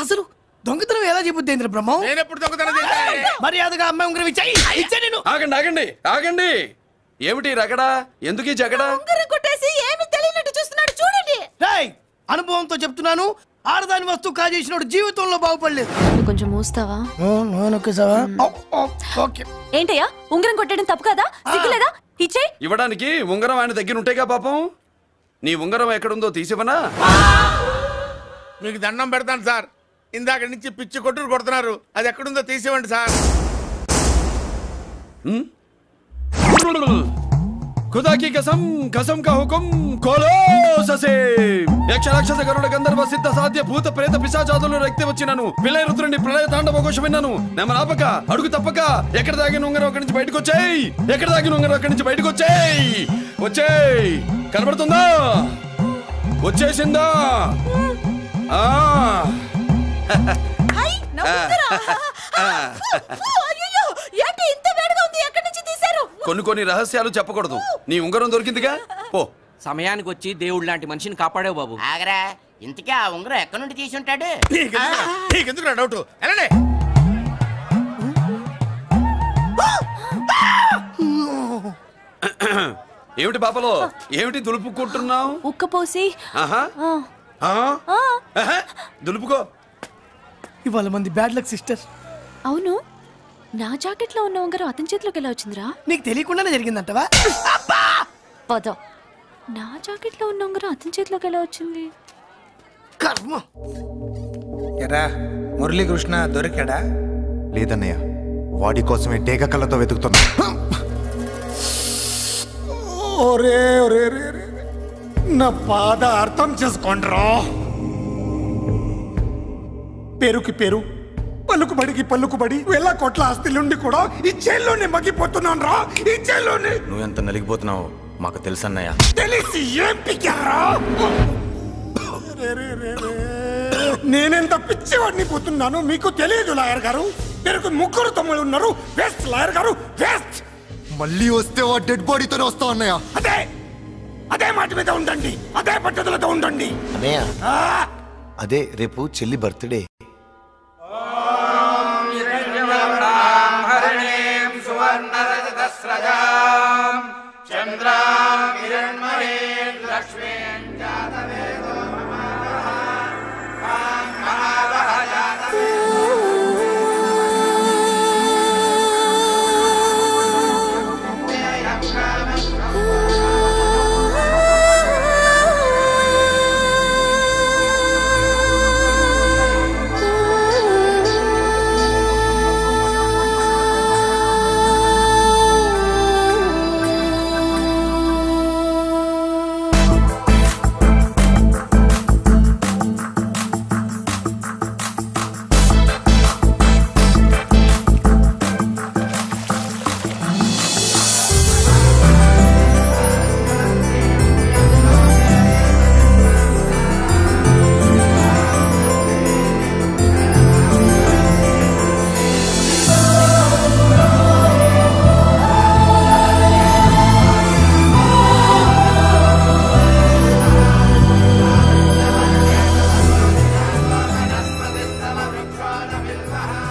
అసలు దొంగతనం ఎలా చెబుద్ది బ్రహ్మం? నేను ఎప్పుడు దొంగతనం చేశాను? మర్యాదగా అమ్మాయి ఉంగరం ఇచ్చా నేను. ఆగండి ఆగండి ఆగండి. ఏమిటి రగడా? ఎందుకు ఈ జగడా? ఉంగరం కొట్టేసి ఏమి తెలియనట్టు చూస్తున్నాడు చూడండి. రేయ్, అనుభవంతో చెప్తున్నాను, ఆడదాని వస్తువు కాజేసినోడు జీవితంలో బాగుపడలేదు. కొంచెం మూస్తావా? ఏంటయ్యా ఉంగరం కొట్టడం తప్పు కదా? సిగ్గులేదా? ఇచ్చే. ఇవ్వడానికి ఉంగరం ఆయన దగ్గర ఉంటేగా పాపం. నీ ఉంగరం ఎక్కడుందో తీసివనా? మీకు దండం పెడతాను సార్, ఇందాక నుంచి పిచ్చి కొట్టుడు కొడుతున్నారు, అది ఎక్కడుందో తీసివ్వండి సార్. खुदा की कसम कसम का हुकुम खोलो ससे యక్ష రాక్షస గరుడ గంధర్వ సిద్ధ సాధ్య భూత ప్రేత పిశాచాదులను రక్తి వచ్చినాను విలయ రుద్రుని ప్రళయ తాండవ ఘోష విన్నాను. నెమలాపక అడుగు తప్పక ఎక్కడ దాగిన ఉంగరం అక్కడి నుంచి బయటకు వచ్చేయ్. ఎక్కడ దాగిన ఉంగరం అక్కడి నుంచి బయటకు వచ్చేయ్. వచ్చేయ్. కనబడుతుందా? వచ్చేసిందా? కొన్ని రహస్యాలు చెప్పకూడదు. నీ ఉంగరం దొరికిందిగా, పో. సమయానికి వచ్చి దేవుడు లాంటి మనిషిని కాపాడావు బాబు. ఆగరా, ఇంతకీ ఆ ఉంగరం ఎక్కడి నుండి తీసి ఉంటాడు? నీకెందుకు డౌట్? వెళ్ళండి. ఏమిటి పాపలో, ఏమిటి దులుపుకుంటున్నావు? ఉక్కపోసి. దులుపుకో. ఇవాళ మంది బ్యాడ్ లక్ సిస్టర్. అవును, నా జాకెట్ లో ఉన్న ఉంగరం అతని చేతిలోకి ఎలా వచ్చిందిరా? నీకు తెలియకుండానే జరిగిందంటవా? పద. నా జాకెట్ లో ఉన్న ఉంగరం అతని చేతిలోకి ఎలా వచ్చింది? కర్మ. ఎరా మురళీకృష్ణ దొరికాడా? లేదన్నయ్య, వాడి కోసమే డేగ కళ్ళతో వెతుకుతున్నా. ఒరే ఒరే నా బాధ అర్థం చేసుకోండిరా. పేరుకి పేరు, పలుకుబడికి పలుకుబడి, వేల కోట్ల ఆస్తిలుండి కూడా ఈ జైల్లోనే మగ్గిపోతున్నాను రా. ఈ జైల్లోనే. నువ్వెంత నలిగిపోతున్నావు మాకు తెలుసన్నయ్య. తెలిసి ఏం పిక్కారా? నేనెంత పిచ్చివాడిని పోతున్నాను మీకు తెలియదు లాయర్ గారు. పేరుకు ముగ్గురు తమ్ముళ్ళు ఉన్నారు. వేస్ట్ లాయర్ గారు, వేస్ట్. మళ్ళీ వస్తే ఆ డెడ్ బాడీతోనే వస్తావు అన్నయ్య. అదే మాట మీద ఉండండి, అదే పట్టుదలతో ఉండండి అన్నయ్య. అదే రేపు చెల్లి బర్త్డే.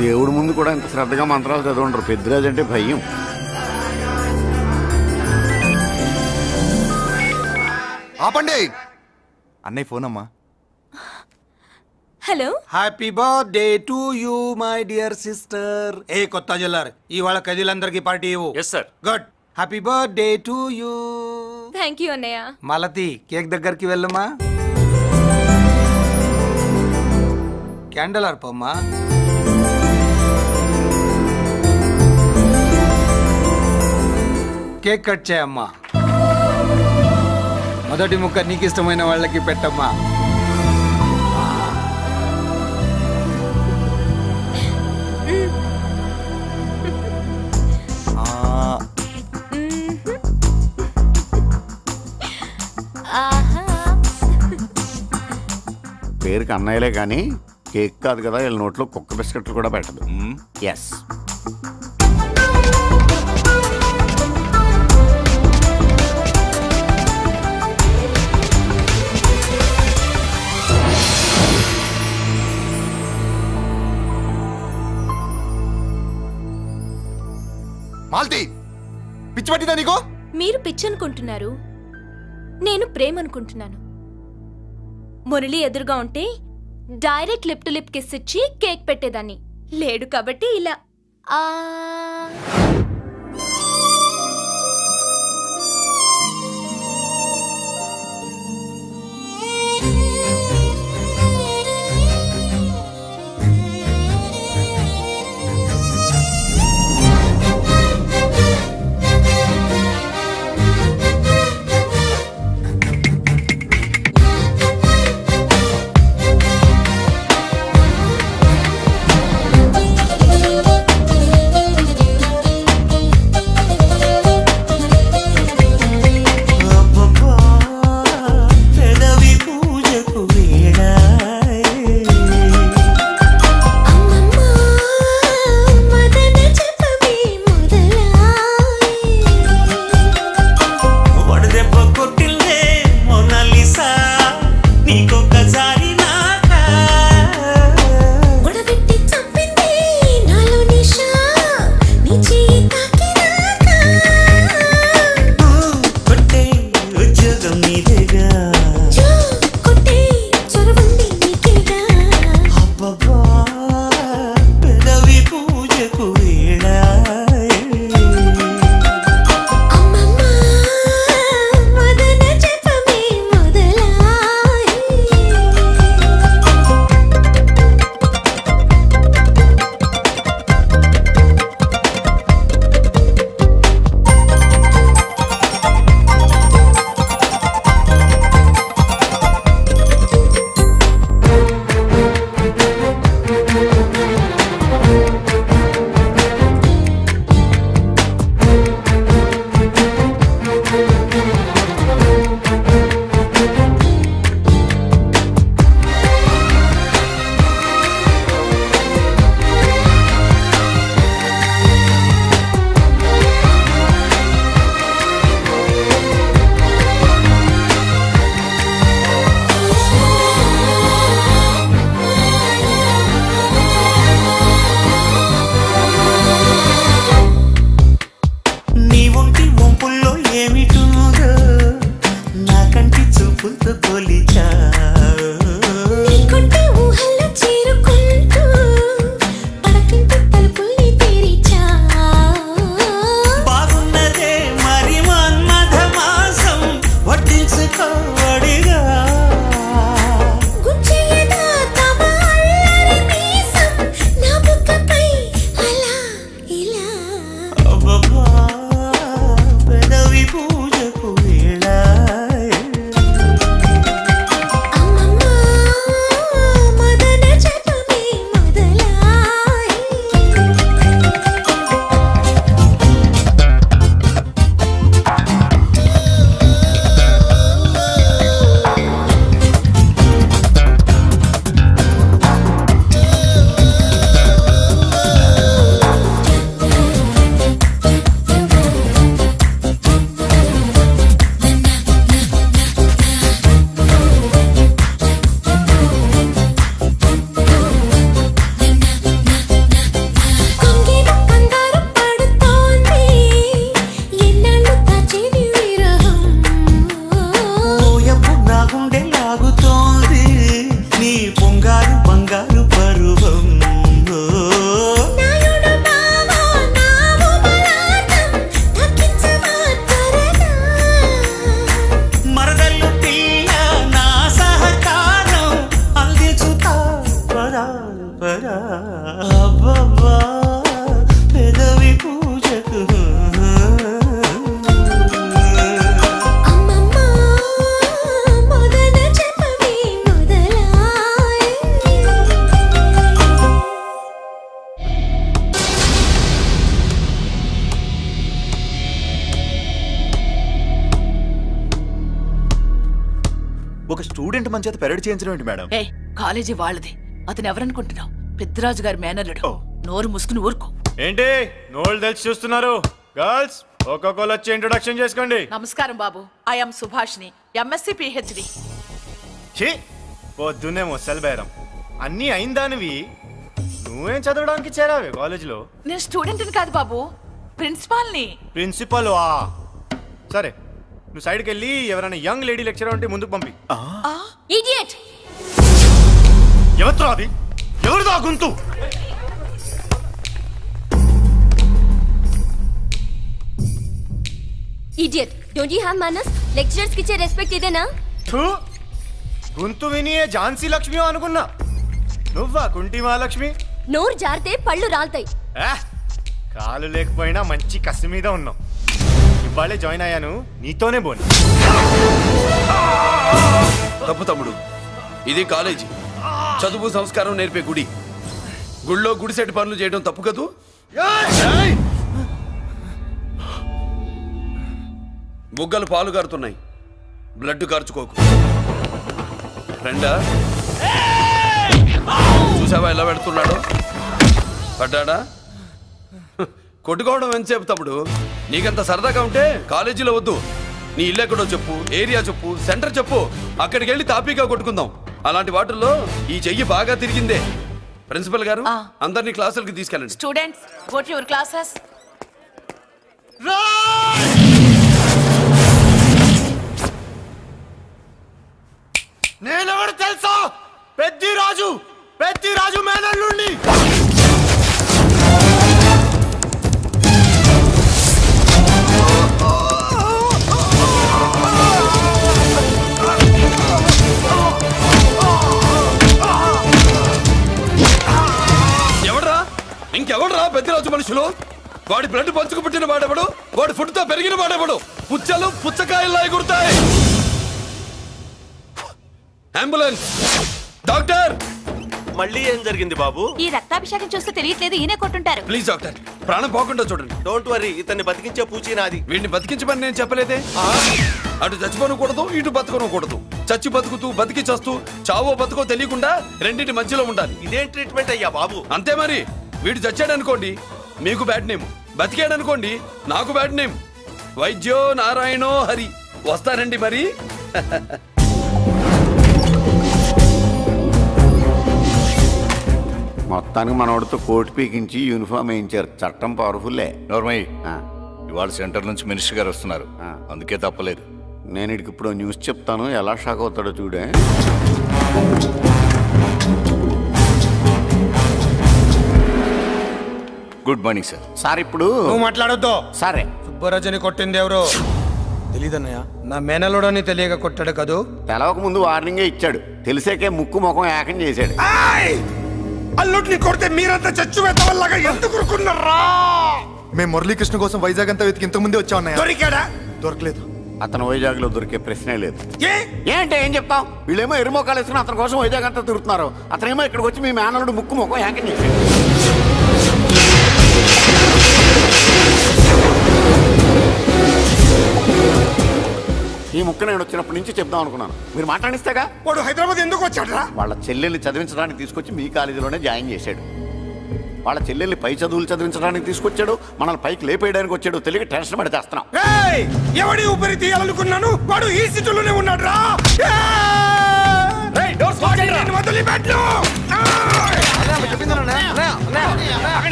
దేవుడి ముందు కూడా ఇంత శ్రద్ధగా మంత్రాలు చదవంటారు. పెద్దరాజు అంటే భయం. ఆపండి. అన్నయ్య ఫోన్ అమ్మా. Hello. Happy birthday to you my dear sister. ఏ కొత్త జిల్లార్, ఇవాళ కదిలందరికీ పార్టీ ఇవ్వు. Yes sir. Good. Happy birthday to you. Thank you అన్నయ్య. మాలతి, కేక్ దగ్గరికి వెళ్ళమ్మా. క్యాండల్ ఆర్పమ్మా. కేక్ కట్ చేయమ్మా. మొదటి ముక్క నీకు ఇష్టమైన వాళ్ళకి పెట్టమ్మా. పేరుకి అన్నయ్యలే కానీ కేక్ కాదు కదా, వీళ్ళ నోట్లో కుక్క బిస్కెట్లు కూడా పెట్టదు. ఎస్. మాల్తి పిచ్చి పట్టిందా నీకు? మీరు పిచ్చి అనుకుంటున్నారు, నేను ప్రేమ అనుకుంటున్నాను. మురళి ఎదురుగా ఉంటే direct lip to lip kiss ఇచ్చి కేక్ పెట్టేదాన్ని. లేడు కాబట్టి ఇలా ఒక స్టూడెంట్ మన చేత పెరడ్ చేయించడం ఏంటి మేడం? ఏ కాలేజీ వాళ్ళది, అతను ఎవరనుకుంటున్నావు? పెద్దరాజు గారి మేనల్లుడు. నోరు ముసుకుని ఊరుకో. ఏంటి నోళ్ళు తెలిసి చూస్తున్నారు? గర్ల్స్ ఒక్కొక్కరు వచ్చి ఇంట్రొడక్షన్ చేసుకోండి. నమస్కారం బాబు, ఐఎమ్ సుభాష్ని, ఎంఎస్సి పిహెచ్డి. ఛీ, పొద్దున్నే ముసలి బేరం అన్నీ అయిందానివి నువ్వేం చదవడానికి చేరావే కాలేజీలో? నేను స్టూడెంట్ని కాదు బాబు, ప్రిన్సిపల్ సరే నువ్వు సైడ్కి వెళ్ళి ఎవరైనా యంగ్ లేడీ లెక్చరర్ ఉంటే ముందుకు పంపి. ఇడియట్ ఎవరితో అది ఎవరిదో ఆ గొంతు? ఇడియట్ డోంట్ యు హావ్ మనస్? లెక్చరర్స్ కి ఇచ్చే రెస్పెక్ట్ ఇదేనా? గొంతు విని ఝాన్సీ లక్ష్మి అనుకున్నా. నువ్వా కుంటి మహాలక్ష్మి? నోరు జారితే పళ్ళు రాల్తాయి. కాలు లేకపోయినా మంచి కసి మీద ఉన్నావు. ఇవాళే జాయిన్ అయ్యాను, నీతోనే పోను. తప్పు తమ్ముడు, ఇది కాలేజీ, చదువు సంస్కారం నేర్పే గుడి. గుళ్ళో గుడిసెట్టి పనులు చేయడం తప్పు కదూ? బుగ్గలు పాలు కారుతున్నాయి, బ్లడ్ కార్చుకోకు. ఫ్రెండా, చూసావా ఎలా పెడుతున్నాడో? పడ్డాడా? కొట్టుకోవడం ఎంతసేపు తమ్ముడు? నీకంత సరదాగా ఉంటే కాలేజీలో వద్దు. నీ ఇల్లు ఎక్కడో చెప్పు, ఏరియా చెప్పు, సెంటర్ చెప్పు, అక్కడికి వెళ్ళి తాపీగా కొట్టుకుందాం. అలాంటి వాటిల్లో ఈ చెయ్యి బాగా తిరిగిందే. ప్రిన్సిపల్ గారు, అందరినీ క్లాసులకి తీసుకెళ్ళండి. Students, go to your classes. నేనెవరు తెలుసా? పెద్దిరాజు, పెద్దిరాజు మేనల్లుండి. ఎవడ్రా? ఇంకెవడ్రా పెద్దిరాజు మనుషులు? వాడి బ్లడ్ పంచుకు పుట్టిన వాడెవడు? వాడి ఫుడ్ తో పెరిగిన వాడెవడు? పుచ్చలు పుచ్చకాయల్లా ఎగురుతాయి. Ambulance, doctor. మళ్ళీ ఏం జరిగింది బాబు? ఈ రక్తాభిషేకం చూస్తే తెలియట్లేదు, ఈయనే కొట్టుంటారు. ప్లీజ్ డాక్టర్, ప్రాణం పోకుండా చూడండి. డోంట్ వరీ, ఇతన్ని బతికించే పూచి నాది. వీడిని బతికించమని నేను చెప్పలేదే. అటు చచ్చిపోనకూడదు, ఇటు బతకనకూడదు. చచ్చి బతుకుతూ బతికి చస్తూ చావో బతుకో తెలియకుండా రెండింటి మధ్యలో ఉండాలి. ఇదేం ట్రీట్మెంట్ అయ్యా బాబు? అంతే మరి. వీడు చచ్చాడనుకోండి మీకు బ్యాడ్ నేమ్, బతికాడనుకోండి నాకు బ్యాడ్ నేమ్. వైద్యో నారాయణో హరి. వస్తారండి మరి. మొత్తానికి మనోడితో కోట్ పీకించి యూనిఫామ్ వేయించారు. చట్టం పవర్ఫుల్లే. నోర్మయ్య, ఇవాళ సెంటర్ నుంచి మినిస్టర్ గారు వస్తున్నారు, అందుకే తప్పలేదు. నేను ఇడికి ఇప్పుడు న్యూస్ చెప్తాను, ఎలా షాక్ అవుతాడో చూడే. Good morning sir. సార్ ఇప్పుడు నువ్వు మాట్లాడొద్దు. సరే. సుబ్బరాజుని కొట్టింది ఎవరు? తెలీదన్నయ్య. నా మేనలోడని తెలియక కొట్టాడు కదూ? తెలవక ముందు వార్నింగే ఇచ్చాడు, తెలిసాకే ముక్కు ముఖం ఏకం చేశాడు. అల్లుడిని కొడితే మీరంతా చచ్చు వెతవల్లాగా ఎందుకు రుకున్నారా? మేము మురళీకృష్ణ కోసం వైజాగ్ అంతా వెతికి ఇంతకు ముందే వచ్చా ఉన్నాయా? దొరికాడా? దొరకలేదు. అతను వైజాగ్ లో దొరికే ప్రశ్నే లేదు. ఏంటే ఏం చెప్తాం? వీళ్ళేమో ఎరుమోకాలు వేసుకుని అతని కోసం వైజాగ్ అంతా తిరుగుతున్నారు. అతనేమో ఇక్కడికి వచ్చి మీ మేనలుడు ముక్కు ముఖం ఏకం చేశాడు. ఈ ముక్క నేను వచ్చినప్పటి నుంచి చెప్దాం అనుకున్నాను, మీరు మాట్లాడిస్తేగా. వాడు హైదరాబాద్ ఎందుకు వచ్చాడ్రా? వాళ్ళ చెల్లెల్ని చదివించడానికి తీసుకొచ్చి మీ కాలేజీలోనే జాయిన్ చేశాడు. వాళ్ళ చెల్లెల్ని పై చదువులు చదివించడానికి తీసుకొచ్చాడు, మనల్ని పైకి లేపేయడానికి వచ్చాడు. తెలియక టెన్షన్ పడి చేస్తున్నాం. ఎవడి ఊపిరి తీయాలనుకున్నాను, వాడు ఈ సిటీలోనే ఉన్నాడు రా.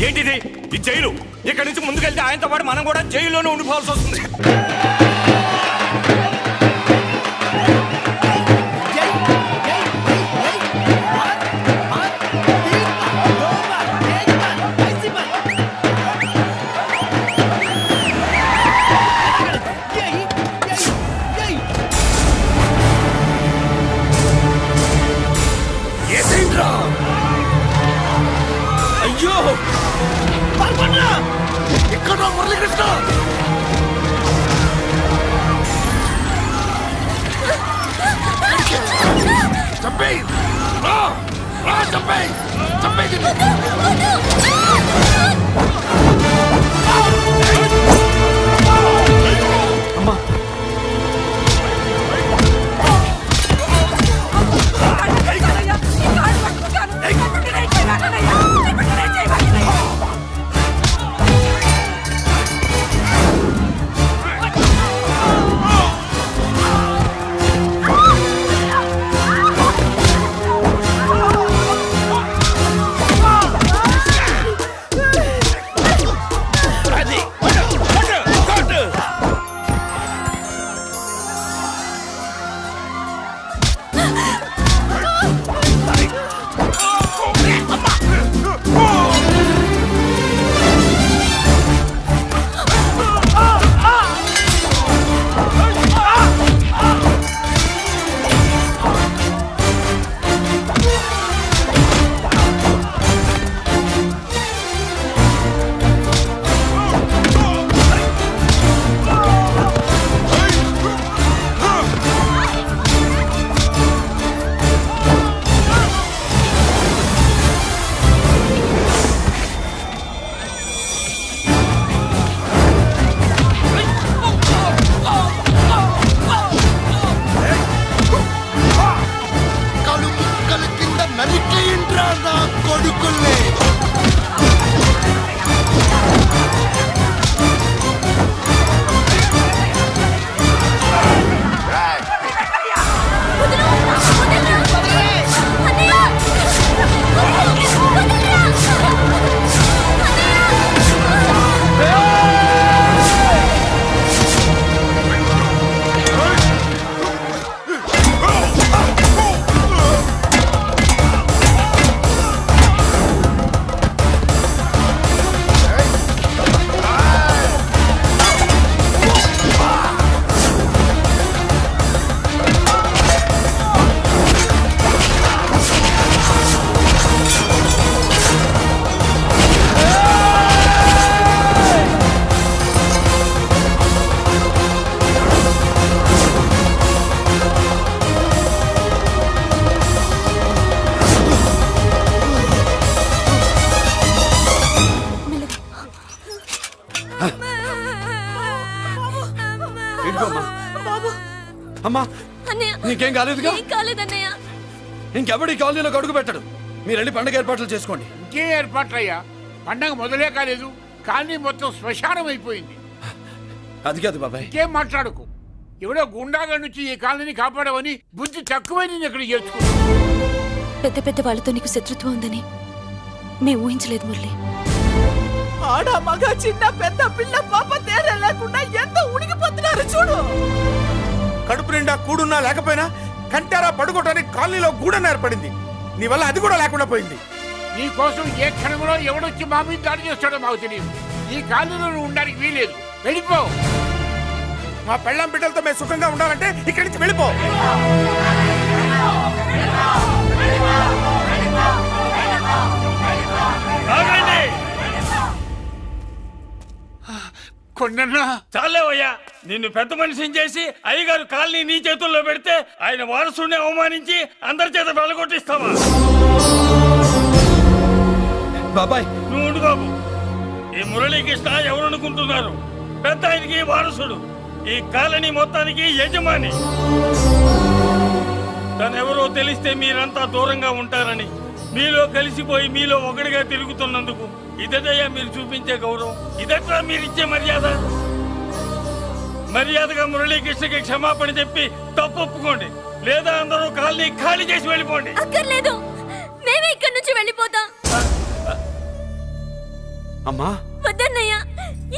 ఏంటిది? ఈ జైలు. ఇక్కడి నుంచి ముందుకెళ్తే ఆయనతో పాటు మనం కూడా జైల్లోనే ఉండిపోవాల్సి వస్తుంది. అయ్యో ఇక్కడ మురళీకృష్ణ. చంపేయ్ రా, చంపేయ్, చంపేయ్. అమ్మా, నీకేం కాలేదుగా? కాలేదన్నయ్య. ఇంకెవడి కాలనీలో అడుగు పెట్టడు. మీరు వెళ్ళి పండగ ఏర్పాట్లు చేసుకోండి. ఇంకే ఏర్పాట్లయ్యా? పండగ మొదలే కాలేదు, కానీ మొత్తం శ్మశానం అయిపోయింది. అది కాదు బాబాయ్. ఇంకేం మాట్లాడుకు. ఎవడో గుండాగా నుంచి ఈ కాలనీని కాపాడవని బుద్ధి తక్కువై నేను ఇక్కడ చేర్చుకున్నాను. పెద్ద పెద్ద వాళ్ళతో నీకు శత్రుత్వం ఉందని మేము ఊహించలేదు మురళి. ఆడ మగ చిన్న పెద్ద పిల్ల పాప తేడా లేకుండా ఎంత ఉడికిపోతున్నారు చూడు. కడుపు నిండా కూడున్నా లేకపోయినా కంటారా పడుకోవటానికి కాలనీలో గూడన్న ఏర్పడింది. నీ వల్ల అది కూడా లేకుండా పోయింది. నీ కోసం ఏ క్షణంలో ఎవడొచ్చి మా మీద దాడి చేస్తాడో మాకు తెలియదు. ఈ కాలనీలో నువ్వు ఉండడానికి వీలేదు. వెళ్ళిపో. మా పెళ్ళాం బిడ్డలతో మేము సుఖంగా ఉండాలంటే ఇక్కడి నుంచి వెళ్ళిపో. చాలేవయ్యా, నిన్ను పెద్ద మనిషిని చేసి అయ్యగారు కాలనీ నీ చేతుల్లో పెడితే ఆయన వారసుని అవమానించి అందరి చేత వెళ్ళగొట్టిస్తావా? బాబాయ్ నువ్వు ఉండు బాబు. ఈ మురళీకృష్ణ ఎవరనుకుంటున్నారు? పెద్ద ఆయనకి వారసుడు, ఈ కాలనీ మొత్తానికి యజమాని. తనెవరో తెలిస్తే మీరంతా దూరంగా ఉంటారని మీలో కలిసిపోయి మీలో ఒకటిగా తిరుగుతున్నందుకు ఇదటయ్యా మీరు చూపించే గౌరవం, ఇదట్లా మీరిచ్చే మర్యాద. మర్యాదగా మురళీకృష్ణకి క్షమాపణ చెప్పి తప్పు ఒప్పుకోండి, లేదా అందరూ కాలనీ ఖాళీ చేసి వెళ్ళిపోండి. అక్కర్లేదు, మేమే ఇక్కడి నుంచి వెళ్ళిపోతాం. అమ్మా వద్దన్నయ్య,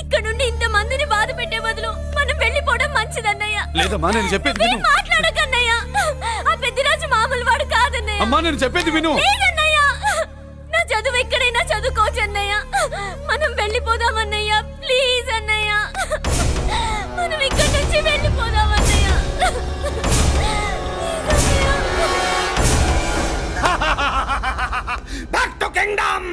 ఇక్కడ నుండి ఇంత మందిని బాధ పెట్టే బదులు మనం వెళ్ళిపోవడం మంచిదన్నయ్య. లేదమ్మా, నేను చెప్పేది విను. మాట్లాడకన్నయ్య, ఆ పెద్దిరాజు మామూలు వాడు కాదన్నయ్య. అమ్మా నేను చెప్పేది విను. లేదన్నయ్య, నా చదువు ఎక్కడైనా చదువుకోవచ్చు అన్నయ్య. మనం వెళ్ళిపోదామన్నయ్య, ప్లీజ్ అన్నయ్య. మనం ఇక్కడి నుంచి వెళ్ళిపోదామన్నయ్య. Back to kingdom.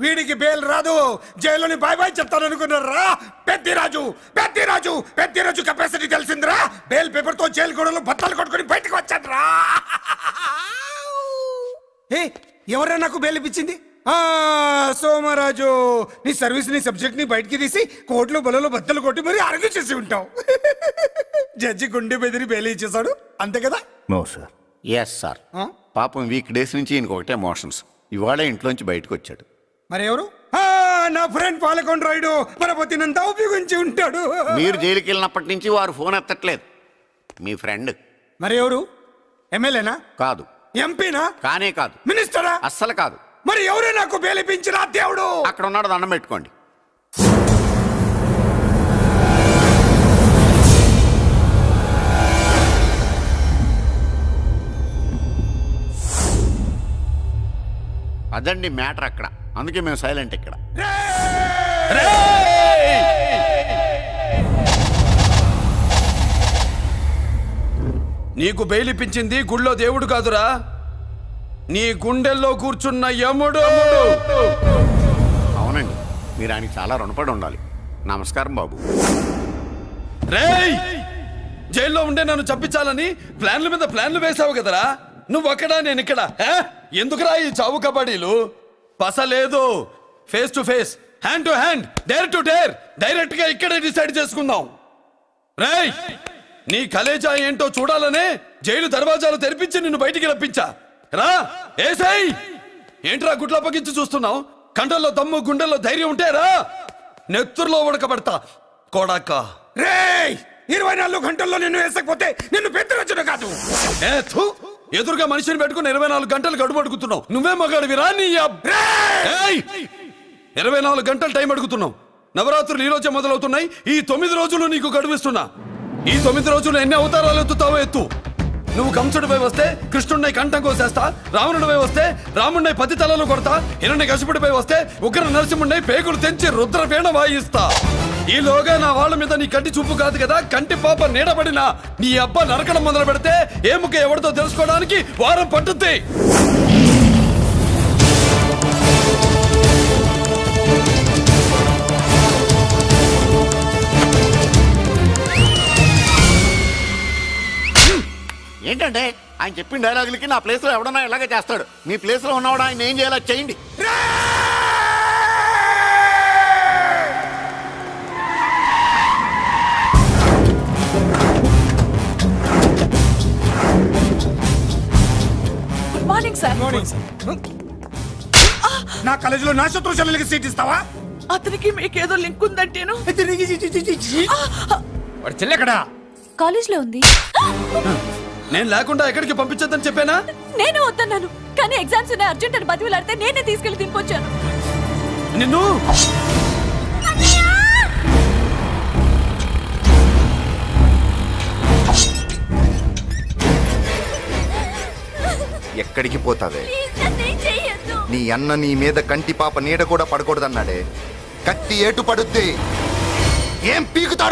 వీడికి బెయిల్ రాదు, జైల్లోని బాయ్ బాయ్ చెప్తాను అనుకున్నారా? పెద్దిరాజు పెద్దిరాజు పెద్దిరాజు కెపాసిటీ తెలిసిందిరా. బెయిల్ పేపర్ తో జైలు గోడలు బట్టలు కొట్టుకుని బయటకు వచ్చాడ్రా. ఎవరైనా నాకు బెయిల్ ఇప్పించింది? సోమరాజు, నీ సర్వీస్ నీ సబ్జెక్ట్ ని బయటికి తీసి కోర్టులో బలలో బద్దలు కొట్టి మరి అరెస్ట్ చేసి ఉంటావు. జడ్జి గుండె బెదిరి బెయిల్ ఇచ్చేసాడు, అంతే కదా? No sir. Yes sir. పాపం వీక్ డేస్ నుంచి ఈయనకు ఒకటే మోషన్స్. ఇవాళ ఇంట్లోంచి బయటకు వచ్చాడు. మరి ఎవరు? నా ఫ్రెండ్ పాలకొండ రాయుడు పరపతినంతా ఉపయోగించి ఉంటాడు. మీరు జైలుకి వెళ్ళినప్పటి నుంచి వారు ఫోన్ ఎత్తట్లేదు. మీ ఫ్రెండ్. మరి ఎవరు? ఎమ్మెల్యేనా? కాదు. ఎంపీనా? కానే కాదు. మినిస్టరా? అస్సలు కాదు. మరి ఎవరే నాకు బేలిపించిన దేవుడు? అక్కడ ఉన్నాడు, దండం పెట్టుకోండి. అదండి మ్యాటర్ అక్కడ. అందుకే మేము సైలెంట్ ఇక్కడ. నీకు బెయిలిపించింది గుళ్ళో దేవుడు కాదురా, నీ గుండెల్లో కూర్చున్న యముడు. అవునండి, మీరు ఆయనకి చాలా రుణపడి ఉండాలి. నమస్కారం బాబు. రేయ్, జైల్లో ఉండే నన్ను చంపించాలని ప్లాన్ల మీద ప్లాన్లు వేసావు కదరా. నువ్వు అక్కడా నేను ఇక్కడ. ఎందుకురా ఈ చావు కబడ్డీలు? పసలేదు. Face to face, hand to hand, dare to dare, direct గా ఇక్కడే డిసైడ్ చేసుకుందాం. రేయ్, నీ కలేజా ఏంటో చూడాలనే జైలు దర్వాజాలు తెరిపించి నిన్ను బయటికి రప్పించా. రా ఏసై. ఏంట్రా గుడ్ల పగించి చూస్తున్నావు? కండల్లో దమ్ము గుండెల్లో ధైర్యం ఉంటే రా, నెత్తుర్లో ఉడకబడతా కొడాక. రేయ్, 24 గంటల్లో నిన్ను వేసకపోతే నిన్ను పెద్దరొచ్చును కాదు. ఎదురుగా మనిషిని పెట్టుకుని 24 గంటలు గడుపు అడుగుతున్నావు. నువ్వే మగాడివిరా? నీ 24 గంటలు టైం అడుగుతున్నావు. నవరాత్రులు ఈ రోజే మొదలవుతున్నాయి. ఈ 9 రోజులు నీకు గడువిస్తున్నా. ఈ 9 రోజులు ఎన్ని అవతారాలు ఎత్తుతావో ఎత్తు. నువ్వు కంసుడిపై వస్తే కృష్ణుడిని కంఠం కోసేస్తా, రావణుడిపై వస్తే రాముడిని 10 తలలు కొడతా, హిరణ్యకశిపుడిపై వస్తే ఉగ్ర నరసింహుడిని పేగులు తెంచి రుద్రవీణ వాయిస్తా. ఈలోగా నా వాళ్ళ మీద నీ కంటి చూపు కాదు కదా, కంటి పాప నీడబడినా నీ అబ్బ నరకడం మొదలు పెడితే ఏముక ఎవరితో తెలుసుకోవడానికి వారం పట్టుద్ది. ఏంటంటే ఆయన చెప్పిన డైలాగులకి నా ప్లేస్లో ఎవడన్నా ఇలాగే చేస్తాడు. మీ ప్లేస్లో ఉన్నవాడు ఆయన ఏం చేయాలో చేయండి. నా కాలేజీలో నా శత్రు చెల్లెలకి సీట్ ఇస్తావా? అతనికి మీకేదో లింక్ ఉందంటేను. వాడు చెల్లెక్కడా? కాలేజ్ లో ఉంది. నేను లేకుండా ఎక్కడికి పంపించొద్దని చెప్పానా? నేను వద్దన్నాను, కానీ ఎగ్జామ్స్ ఉన్నాయి అర్జెంట్ అని బతిలాడితే నేనే తీసుకెళ్లి దింపొచ్చాను. నిన్ను ఎక్కడికి పోతావే? నీ అన్న నీ మీద కంటి పాప నీడ కూడా పడకూడదన్నాడే. కత్తి ఏటు పడుద్ది, ఏం పీకుతాడు?